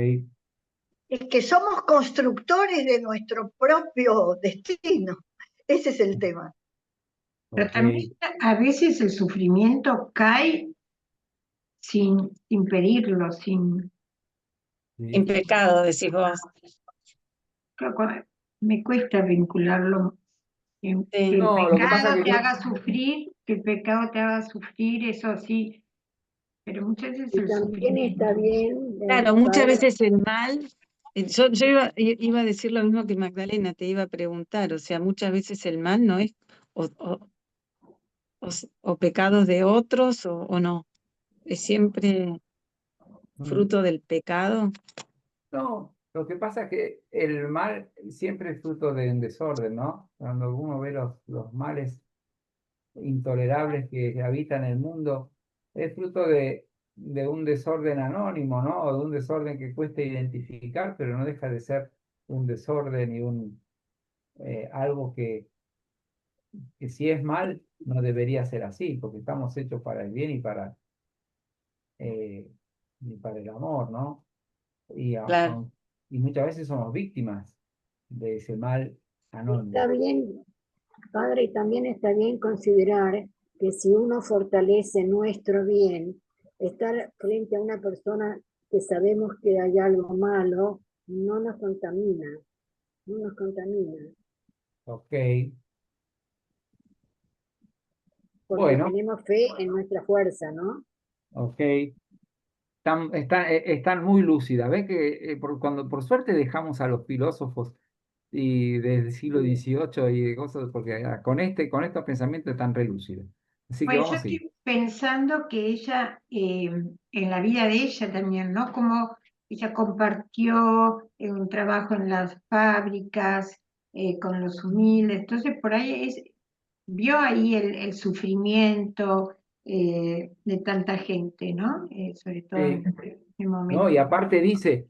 Es que somos constructores de nuestro propio destino. Ese es el tema. Pero Ok. también a veces el sufrimiento cae sin pedirlo, sin... En Sí. pecado, decís vos. Me cuesta vincularlo. Que Sí. el No, lo que pasa pecado que te haga sufrir, que el pecado te haga sufrir, eso sí, pero muchas veces Y el también está sufrimiento... bien, Claro, muchas padre, veces el mal, yo iba a decir lo mismo que Magdalena, te iba a preguntar, o sea, muchas veces el mal no es o pecados de otros o no, es siempre fruto del pecado. no, lo que pasa es que el mal siempre es fruto de un desorden, ¿no? Cuando uno ve los males intolerables que habitan el mundo, es fruto de un desorden anónimo, ¿no? O de un desorden que cuesta identificar, pero no deja de ser un desorden y algo que si es mal, no debería ser así, porque estamos hechos para el bien eh, y para el amor, ¿no? Y, Claro, y muchas veces somos víctimas de ese mal está anónimo. bien, padre, y también está bien considerar que si uno fortalece nuestro bien, estar frente a una persona que sabemos que hay algo malo, no nos contamina, no nos contamina, Ok, porque bueno, tenemos fe en nuestra fuerza, ¿no? ok. Están muy lúcidas. ¿Ves que cuando por suerte dejamos a los filósofos y del siglo XVIII y de cosas, porque con estos pensamientos están relúcidos. Así que Bueno, yo vamos a ir. estoy pensando que ella, en la vida de ella también, ¿no? Como ella compartió un trabajo en las fábricas, con los humildes, entonces por ahí vio ahí el sufrimiento de tanta gente, ¿no? Sobre todo en el ¿No? momento. Y aparte dice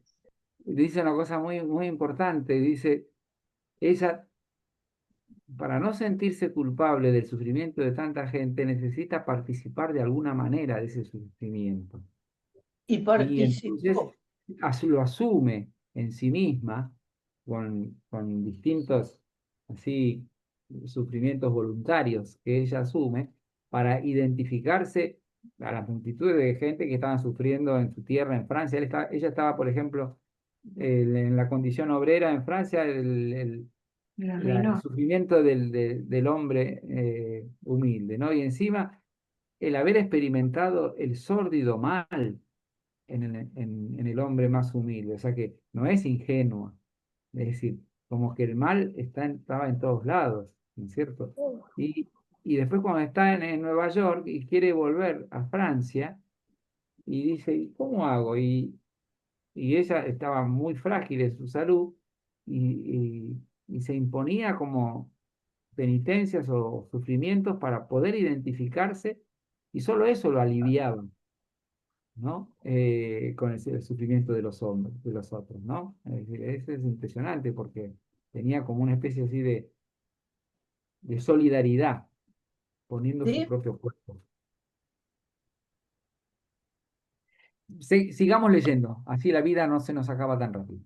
una cosa muy, muy importante, dice, ella, para no sentirse culpable del sufrimiento de tanta gente, necesita participar de alguna manera de ese sufrimiento. Y Y entonces participó. lo asume en sí misma con distintos así sufrimientos voluntarios que ella asume para identificarse a las multitudes de gente que estaban sufriendo en su tierra en Francia. Ella estaba, por ejemplo, en la condición obrera en Francia, La el arruinó. sufrimiento del hombre humilde, ¿no? Y encima el haber experimentado el sórdido mal en el hombre más humilde, o sea que no es ingenua, es decir, como que el mal estaba en todos lados, ¿no es cierto? Y después cuando está en Nueva York y quiere volver a Francia, y dice, "¿Y cómo hago?" Y ella estaba muy frágil en su salud y se imponía como penitencias o sufrimientos para poder identificarse y solo eso lo aliviaba, ¿no? Con el sufrimiento de los hombres, de los otros, ¿no? Es decir, eso es impresionante porque tenía como una especie así de solidaridad poniendo su ¿Sí? propio cuerpo. Sigamos leyendo, así la vida no se nos acaba tan rápido.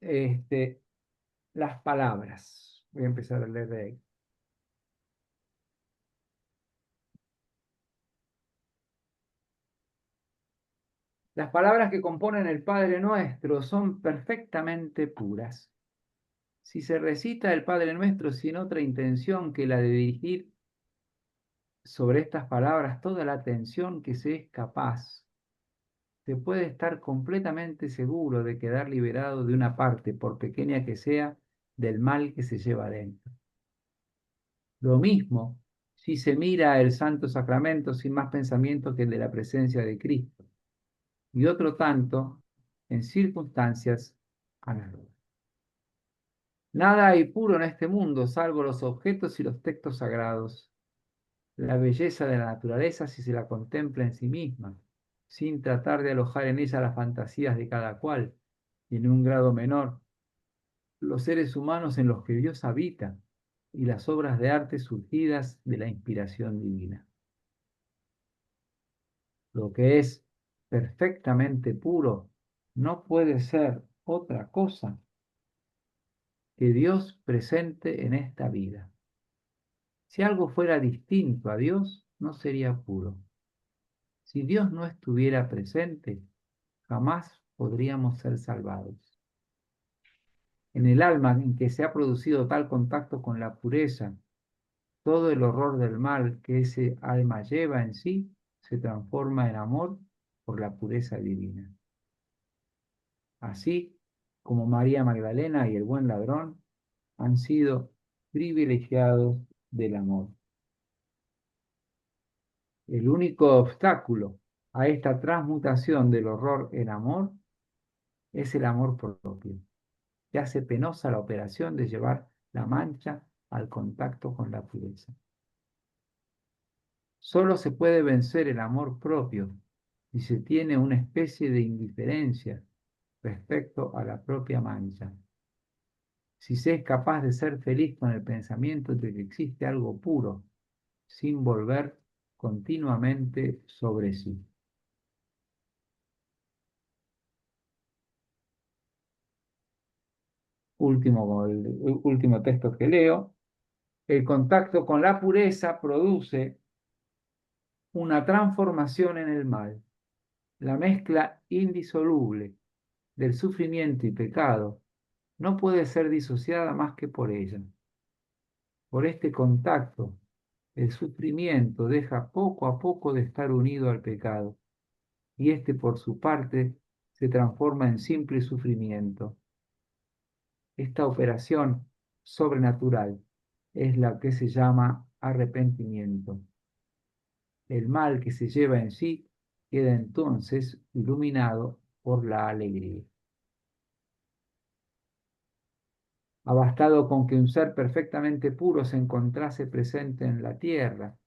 Este, las palabras. Voy a empezar a leer de ahí. Las palabras que componen el Padre Nuestro son perfectamente puras. Si se recita el Padre Nuestro sin otra intención que la de dirigir sobre estas palabras toda la atención que se es capaz, se puede estar completamente seguro de quedar liberado de una parte, por pequeña que sea, del mal que se lleva adentro. Lo mismo si se mira el Santo Sacramento sin más pensamiento que el de la presencia de Cristo, y otro tanto en circunstancias análogas. Nada hay puro en este mundo, salvo los objetos y los textos sagrados. La belleza de la naturaleza si se la contempla en sí misma, sin tratar de alojar en ella las fantasías de cada cual, y en un grado menor, los seres humanos en los que Dios habita, y las obras de arte surgidas de la inspiración divina. Lo que es perfectamente puro no puede ser otra cosa que Dios presente en esta vida. Si algo fuera distinto a Dios, no sería puro. Si Dios no estuviera presente, jamás podríamos ser salvados. En el alma en que se ha producido tal contacto con la pureza, todo el horror del mal que ese alma lleva en sí se transforma en amor por la pureza divina. Así como María Magdalena y el buen ladrón han sido privilegiados del amor. El único obstáculo a esta transmutación del horror en amor es el amor propio, que hace penosa la operación de llevar la mancha al contacto con la pureza. Solo se puede vencer el amor propio si se tiene una especie de indiferencia respecto a la propia mancha. Si se es capaz de ser feliz con el pensamiento de que existe algo puro, sin volver continuamente sobre sí. Último texto que leo. El contacto con la pureza produce una transformación en el mal. La mezcla indisoluble del sufrimiento y pecado no puede ser disociada más que por ella. Por este contacto, el sufrimiento deja poco a poco de estar unido al pecado, y este por su parte se transforma en simple sufrimiento. Esta operación sobrenatural es la que se llama arrepentimiento. El mal que se lleva en sí queda entonces iluminado por la alegría. Ha bastado con que un ser perfectamente puro se encontrase presente en la tierra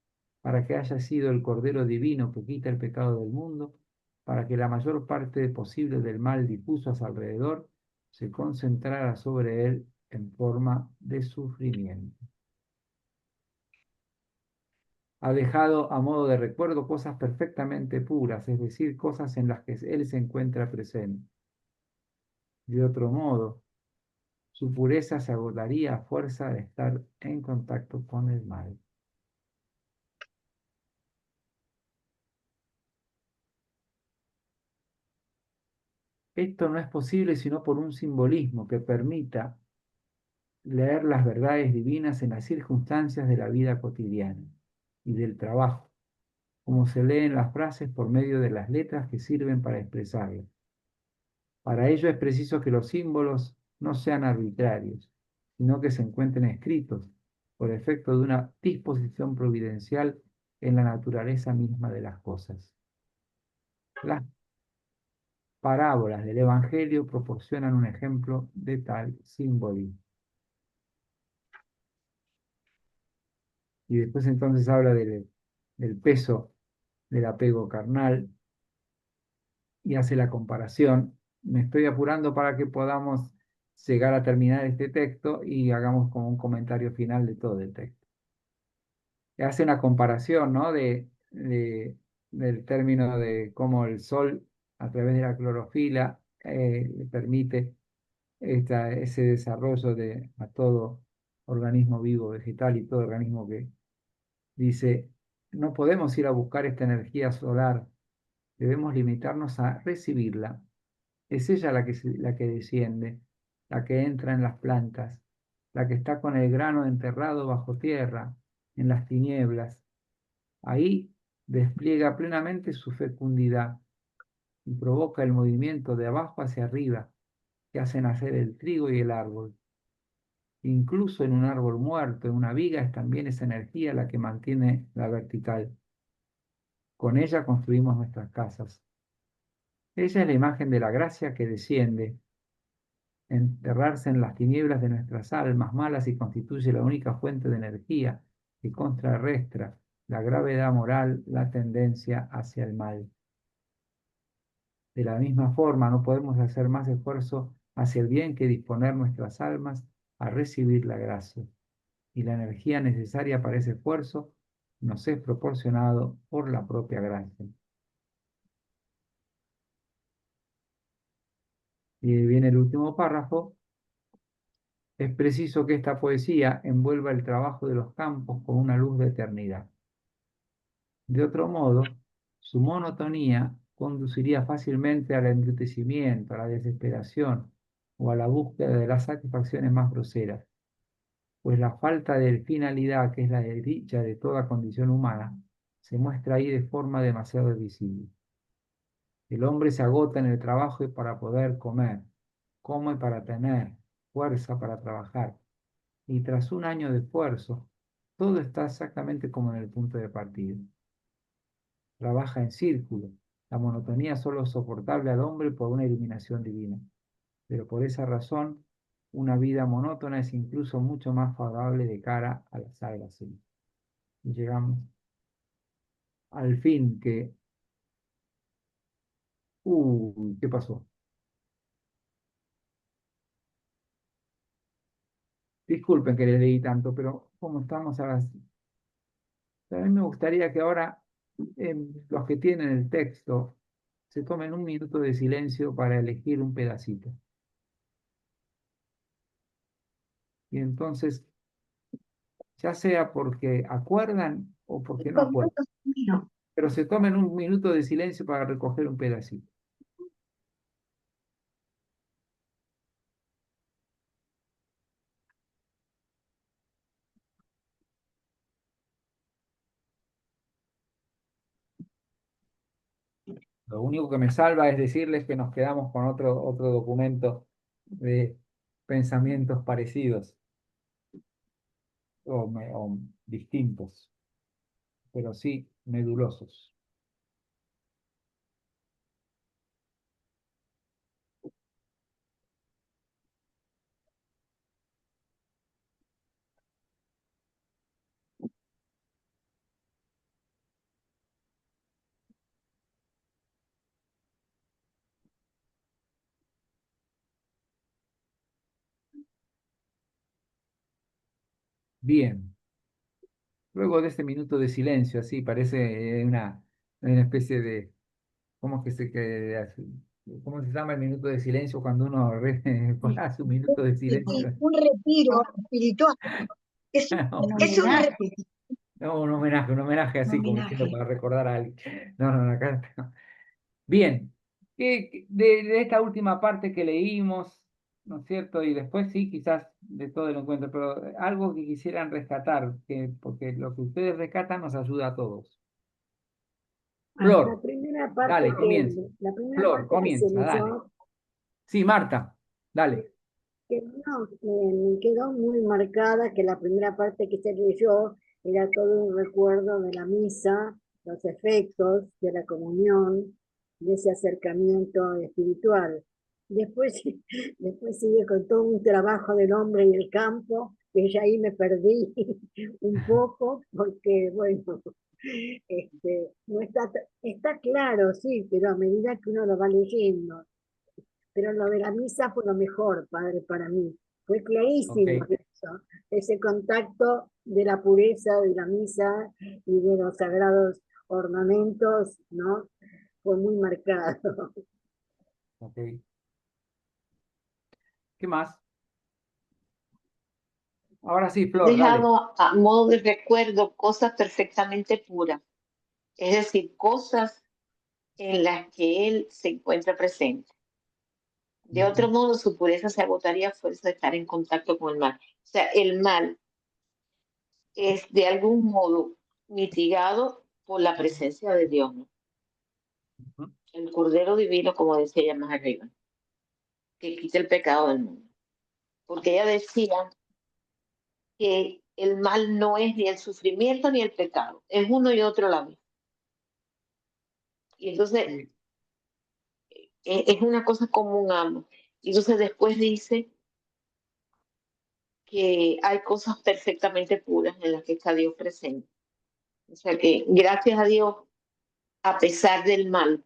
para que haya sido el Cordero Divino que quita el pecado del mundo, para que la mayor parte posible del mal difuso a su alrededor se concentrara sobre él en forma de sufrimiento. Ha dejado a modo de recuerdo cosas perfectamente puras, es decir, cosas en las que él se encuentra presente. De otro modo, su pureza se agotaría a fuerza de estar en contacto con el mal. Esto no es posible sino por un simbolismo que permita leer las verdades divinas en las circunstancias de la vida cotidiana y del trabajo, como se leen las frases por medio de las letras que sirven para expresarlas. Para ello es preciso que los símbolos no sean arbitrarios, sino que se encuentren escritos por efecto de una disposición providencial en la naturaleza misma de las cosas. Las parábolas del Evangelio proporcionan un ejemplo de tal simbolismo. Y después entonces habla del peso del apego carnal y hace la comparación. Me estoy apurando para que podamos llegar a terminar este texto y hagamos como un comentario final de todo el texto. Hace una comparación, ¿no? Del término de cómo el sol, a través de la clorofila, le permite ese desarrollo a todo organismo vivo, vegetal y todo organismo que dice, no podemos ir a buscar esta energía solar, debemos limitarnos a recibirla. Es ella la que desciende, la que entra en las plantas, la que está con el grano enterrado bajo tierra, en las tinieblas. Ahí despliega plenamente su fecundidad y provoca el movimiento de abajo hacia arriba que hace nacer el trigo y el árbol. Incluso en un árbol muerto, en una viga, es también esa energía la que mantiene la vertical. Con ella construimos nuestras casas. Ella es la imagen de la gracia que desciende, enterrarse en las tinieblas de nuestras almas malas y constituye la única fuente de energía que contrarrestra la gravedad moral, la tendencia hacia el mal. De la misma forma, no podemos hacer más esfuerzo hacia el bien que disponer nuestras almas a recibir la gracia. Y la energía necesaria para ese esfuerzo nos es proporcionado por la propia gracia. Y viene el último párrafo. Es preciso que esta poesía envuelva el trabajo de los campos con una luz de eternidad. De otro modo, su monotonía conduciría fácilmente al embrutecimiento, a la desesperación o a la búsqueda de las satisfacciones más groseras, pues la falta de finalidad, que es la dicha de toda condición humana, se muestra ahí de forma demasiado visible. El hombre se agota en el trabajo para poder comer, come para tener fuerza para trabajar, y tras un año de esfuerzo, todo está exactamente como en el punto de partida. Trabaja en círculo. La monotonía solo es soportable al hombre por una iluminación divina. Pero por esa razón, una vida monótona es incluso mucho más favorable de cara a la salvación. Y llegamos al fin que... ¿qué pasó? Disculpen que les leí tanto, pero como estamos a las... A mí me gustaría que ahora los que tienen el texto se tomen un minuto de silencio para elegir un pedacito. Y entonces, ya sea porque acuerdan o porque no acuerdan, pero se tomen un minuto de silencio para recoger un pedacito. Lo único que me salva es decirles que nos quedamos con otro documento de pensamientos parecidos o distintos, pero sí nebulosos. Bien, luego de este minuto de silencio, así parece una especie de, ¿cómo es que cómo se llama el minuto de silencio cuando uno hace un minuto de silencio? Un retiro espiritual. Es, es un retiro. No, un homenaje así, Un como diciendo homenaje. para recordar a alguien. No, acá no. Bien, de esta última parte que leímos, ¿no es cierto? Y después sí, quizás de todo el encuentro, pero algo que quisieran rescatar, porque lo que ustedes rescatan nos ayuda a todos. Flor, La primera parte dale, comienza. Flor, que se comienza, dale. leyó, Sí, Marta, dale. que no, me quedó muy marcada que la primera parte que se leyó era todo un recuerdo de la misa, los efectos de la comunión, de ese acercamiento espiritual. Después, después sigue con todo un trabajo del hombre y el campo, que ya ahí me perdí un poco, porque bueno, no está claro, sí, pero a medida que uno lo va leyendo. Pero lo de la misa fue lo mejor, padre, para mí. Fue clarísimo Ok, eso, ese contacto de la pureza de la misa y de los sagrados ornamentos, ¿no? Fue muy marcado. ok. ¿Qué más? Ahora sí, Flor, dale. Dejado a modo de recuerdo cosas perfectamente puras, es decir, cosas en las que él se encuentra presente. De otro modo, su pureza se agotaría a fuerza de estar en contacto con el mal. O sea, el mal es de algún modo mitigado por la presencia de Dios, ¿no? El Cordero Divino, como decía ella más arriba, que quita el pecado del mundo. Porque ella decía que el mal no es ni el sufrimiento ni el pecado, es uno y otro a la vez. Y entonces Sí. es una cosa como un amo. Y entonces después dice que hay cosas perfectamente puras en las que está Dios presente. O sea que gracias a Dios, a pesar del mal,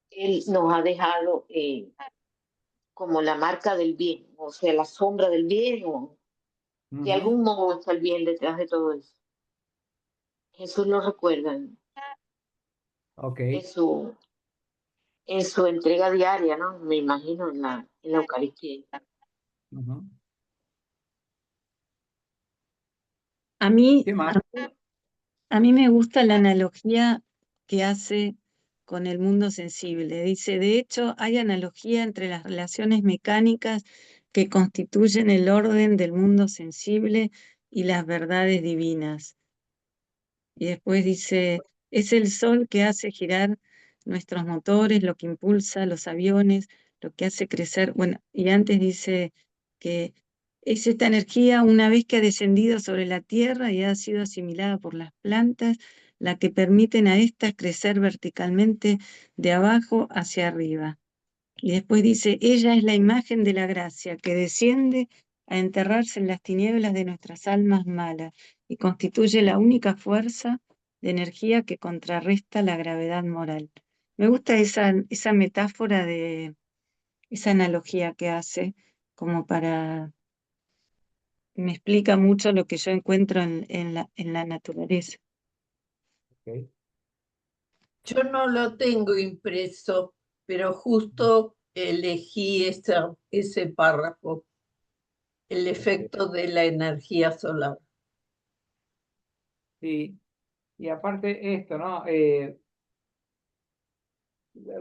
Él nos ha dejado como la marca del bien, o sea, la sombra del bien, o de algún modo está el bien detrás de todo eso. Jesús lo recuerda Ok. en su entrega diaria, ¿no? Me imagino en la Eucaristía. Ujú. A mí, ¿Qué más? a mí me gusta la analogía que hace con el mundo sensible. Dice, de hecho, hay analogía entre las relaciones mecánicas que constituyen el orden del mundo sensible y las verdades divinas. Y después dice, es el sol que hace girar nuestros motores, lo que impulsa los aviones, lo que hace crecer. Bueno, y antes dice que es esta energía, una vez que ha descendido sobre la tierra y ha sido asimilada por las plantas, la que permiten a estas crecer verticalmente de abajo hacia arriba. Y después dice, ella es la imagen de la gracia que desciende a enterrarse en las tinieblas de nuestras almas malas y constituye la única fuerza de energía que contrarresta la gravedad moral. Me gusta esa metáfora esa analogía que hace, como me explica mucho lo que yo encuentro en la naturaleza. Ok. Yo no lo tengo impreso, pero justo elegí ese párrafo, el efecto de la energía solar. Sí, y aparte esto, ¿no?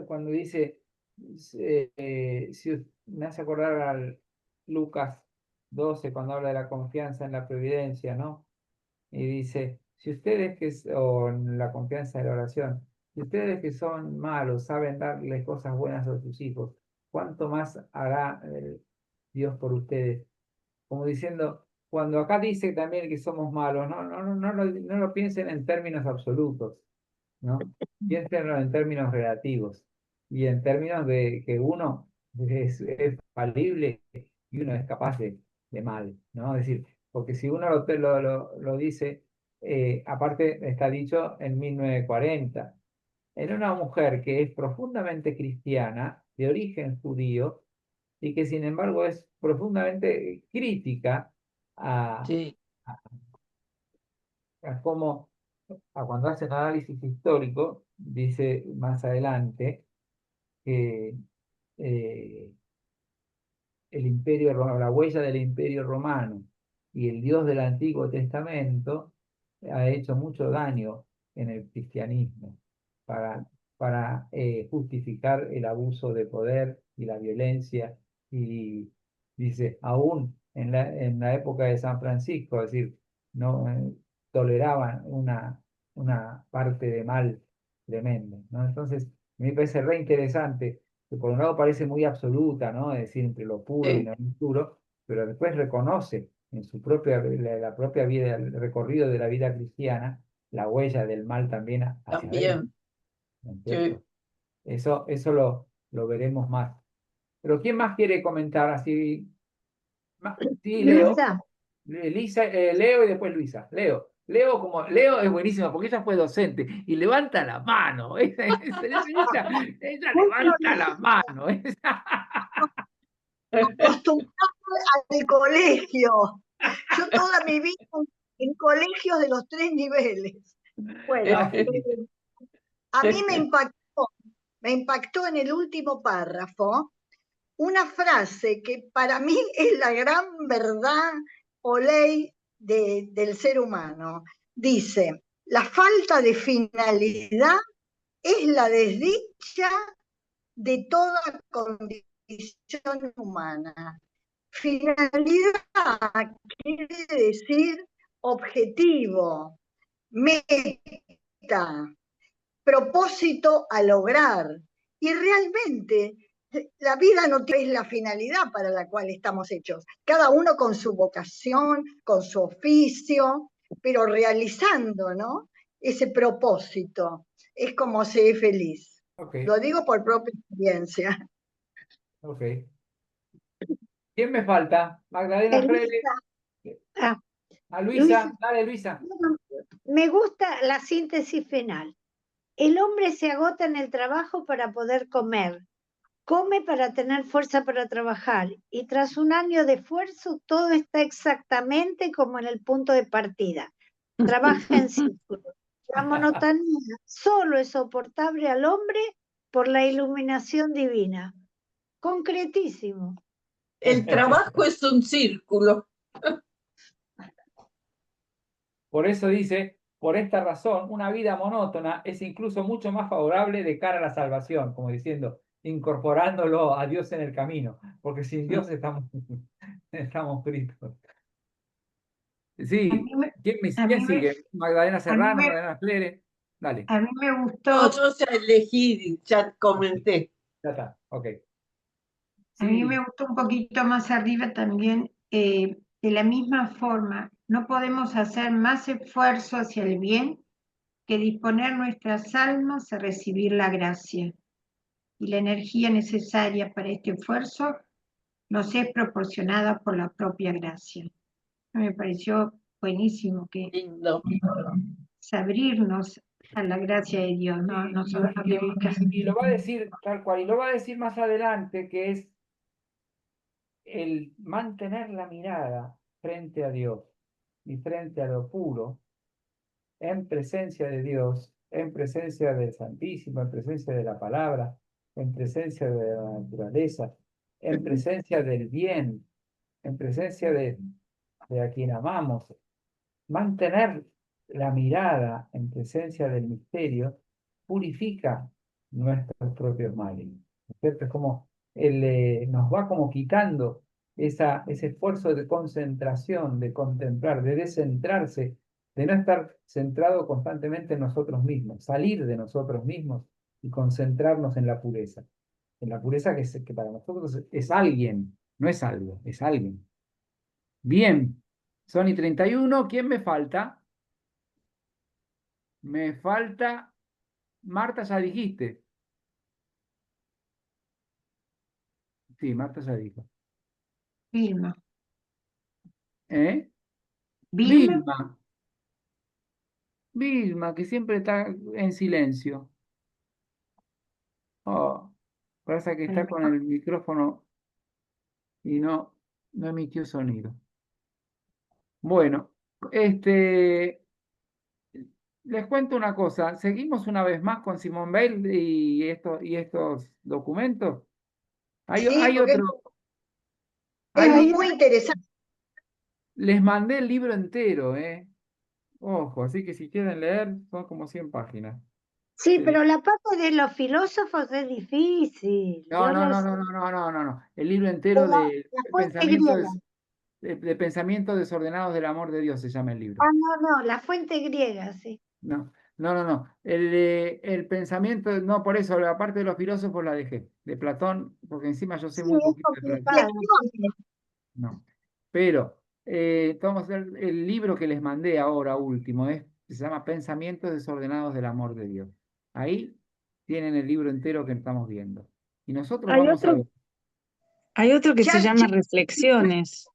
Cuando dice, me hace acordar al Lucas 12, cuando habla de la confianza en la providencia, ¿no? Y dice, si ustedes o en la confianza de la oración, si ustedes que son malos saben darles cosas buenas a sus hijos, ¿cuánto más hará Dios por ustedes? Como diciendo, cuando acá dice también que somos malos, no lo piensen en términos absolutos, ¿no? Piénsenlo en términos relativos y en términos de que uno es falible y uno es capaz de mal, ¿no? Es decir, porque si uno lo dice, aparte está dicho en 1940, en una mujer que es profundamente cristiana, de origen judío, y que sin embargo es profundamente crítica a, Sí, a cómo, cuando hace un análisis histórico, dice más adelante que eh, la huella del Imperio Romano y el Dios del Antiguo Testamento ha hecho mucho daño en el cristianismo para, para justificar el abuso de poder y la violencia. Y dice, aún en la época de San Francisco, es decir, no toleraban una parte de mal tremendo, ¿no? Entonces, me parece re interesante que por un lado parece muy absoluta, ¿no? Es decir, entre lo puro y sí, lo impuro, pero después reconoce en su la propia vida, el recorrido de la vida cristiana, la huella del mal también hacia adentro, también. ¿no es Sí. cierto? Eso lo veremos más. Pero ¿quién más quiere comentar así? Sí, Leo. Luisa, Leo y después Luisa. Leo es buenísimo porque ella fue docente y levanta la mano. Ella mucho levanta la mano. acostumbrada al colegio. Yo toda mi vida en colegios de los 3 niveles. Bueno, a mí me impactó en el último párrafo una frase que para mí es la gran verdad o ley del ser humano. Dice, la falta de finalidad es la desdicha de toda condición humana. Finalidad quiere decir objetivo, meta, propósito a lograr. Y realmente la vida no es la finalidad para la cual estamos hechos. Cada uno con su vocación, con su oficio, pero realizando, ¿no? Ese propósito. Es como ser feliz. Ok, Lo digo por propia experiencia. ok. ¿Quién me falta? Magdalena Freire. Luisa, ah, A Luisa, Luisa, dale Luisa. bueno, me gusta la síntesis final. El hombre se agota en el trabajo para poder comer, come para tener fuerza para trabajar y tras un año de esfuerzo todo está exactamente como en el punto de partida. Trabaja en círculo. La monotonía solo es soportable al hombre por la iluminación divina. Concretísimo. El trabajo es un círculo. Por eso dice, por esta razón, una vida monótona es incluso mucho más favorable de cara a la salvación, como diciendo, incorporándolo a Dios en el camino, porque sin Dios estamos fritos. Sí, a ¿quién mí me, sigue? Magdalena a mí Serrano, me, Magdalena Flere. Dale, a mí me No, gustó, yo ya elegí, ya comenté. ya está, ok. a mí me Sí, gustó un poquito más arriba también, de la misma forma, no podemos hacer más esfuerzo hacia el bien que disponer nuestras almas a recibir la gracia. Y la energía necesaria para este esfuerzo nos es proporcionada por la propia gracia. Me pareció buenísimo que Lindo. es abrirnos a la gracia de Dios, no nosotros no tenemos que hacer. y lo va a decir tal cual, y lo va a decir más adelante, que es el mantener la mirada frente a Dios y frente a lo puro, en presencia de Dios, en presencia del Santísimo, en presencia de la palabra, en presencia de la naturaleza, en presencia del bien, en presencia de a quien amamos. Mantener la mirada en presencia del misterio purifica nuestros propios males. ¿No es cierto? Es como nos va como quitando ese esfuerzo de concentración, de contemplar, de descentrarse, de no estar centrado constantemente en nosotros mismos, salir de nosotros mismos y concentrarnos en la pureza que para nosotros es alguien, no es algo, es alguien. Bien, Sony 31, ¿quién me falta? Me falta, Marta ya dijiste. Sí, Marta ya dijo. Vilma. ¿Eh? Vilma, Vilma. Vilma, que siempre está en silencio. Oh, parece que a lo está con mejor. el micrófono y no emitió sonido. Bueno, les cuento una cosa. Seguimos una vez más con Simone Weil y estos documentos. Hay, Sí, hay porque otro. es Hay, muy interesante. les mandé el libro entero, ¿eh? Ojo, así que si quieren leer, son como 100 páginas. Sí, Sí. pero la parte de los filósofos es difícil. No, Yo no, no no, sé. no, no, no, no, no, no. El libro entero Pero de la fuente griega. de pensamientos desordenados del amor de Dios se llama el libro. Ah, no, la fuente griega, sí. No, no, no, no. El pensamiento, no, por eso, la parte de los filósofos la dejé. De Platón, porque encima yo sé Sí, muy es poquito de Platón. complicado. Sí. No. Pero vamos a ver el libro que les mandé ahora último, se llama Pensamientos desordenados del amor de Dios. Ahí tienen el libro entero que estamos viendo. Y nosotros Hay vamos a otro, ver. hay otro que se Ya, llama Reflexiones,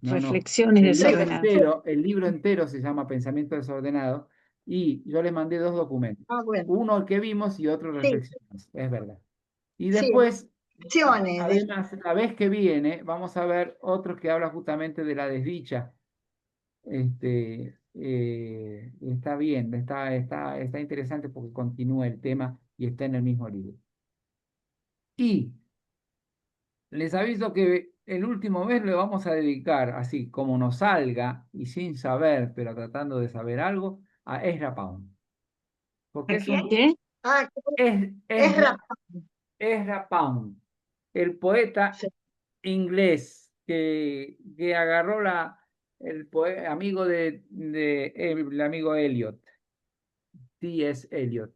No, no. Reflexiones desordenadas. El libro entero se llama Pensamiento Desordenado y yo les mandé dos documentos. ah, bueno, Uno el que vimos y otro sí, Reflexiones, es verdad. Y sí, después, opciones de además, la vez que viene, vamos a ver otro que habla justamente de la desdicha. Está bien, está interesante porque continúa el tema y está en el mismo libro. Y les aviso que el último mes le vamos a dedicar, así como nos salga y sin saber, pero tratando de saber algo, a Ezra Pound. Porque ¿A es quién? ¿Qué? ah, es Ezra, Ezra Pound, el poeta sí, inglés que agarró amigo el amigo Eliot, T.S. Eliot.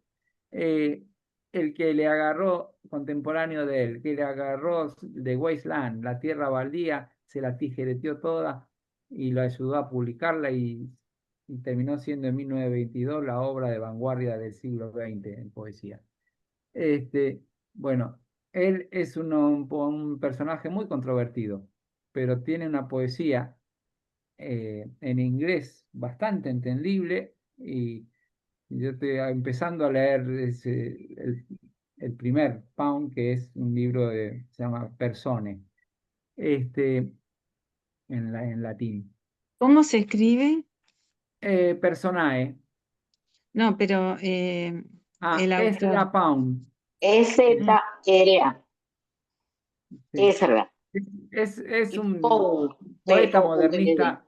el que le agarró, contemporáneo de él, que le agarró de Wasteland, la tierra baldía, se la tijereteó toda y lo ayudó a publicarla y terminó siendo en 1922 la obra de vanguardia del siglo XX en poesía. Bueno, él es un personaje muy controvertido, pero tiene una poesía en inglés bastante entendible y yo estoy empezando a leer el primer Pound, que es un libro se llama Persone, en latín. ¿Cómo se escribe? Personae. No, pero el Es autor. la Pound. EZRA. Sí. Ezra. Es un P-O-U-N-D. poeta modernista,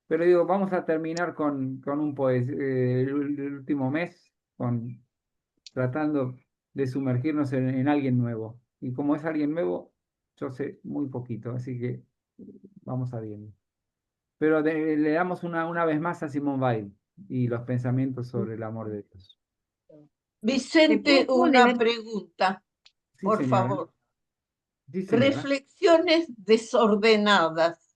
pero digo, vamos a terminar con un poeta el último mes, tratando de sumergirnos en alguien nuevo. Y como es alguien nuevo, yo sé muy poquito, así que vamos a viendo. Pero le damos una vez más a Simone Weil y los pensamientos sobre el amor de Dios. Vicente, ¿Puedo una leer? pregunta, Sí, por señora. favor. Sí, señora. Reflexiones desordenadas.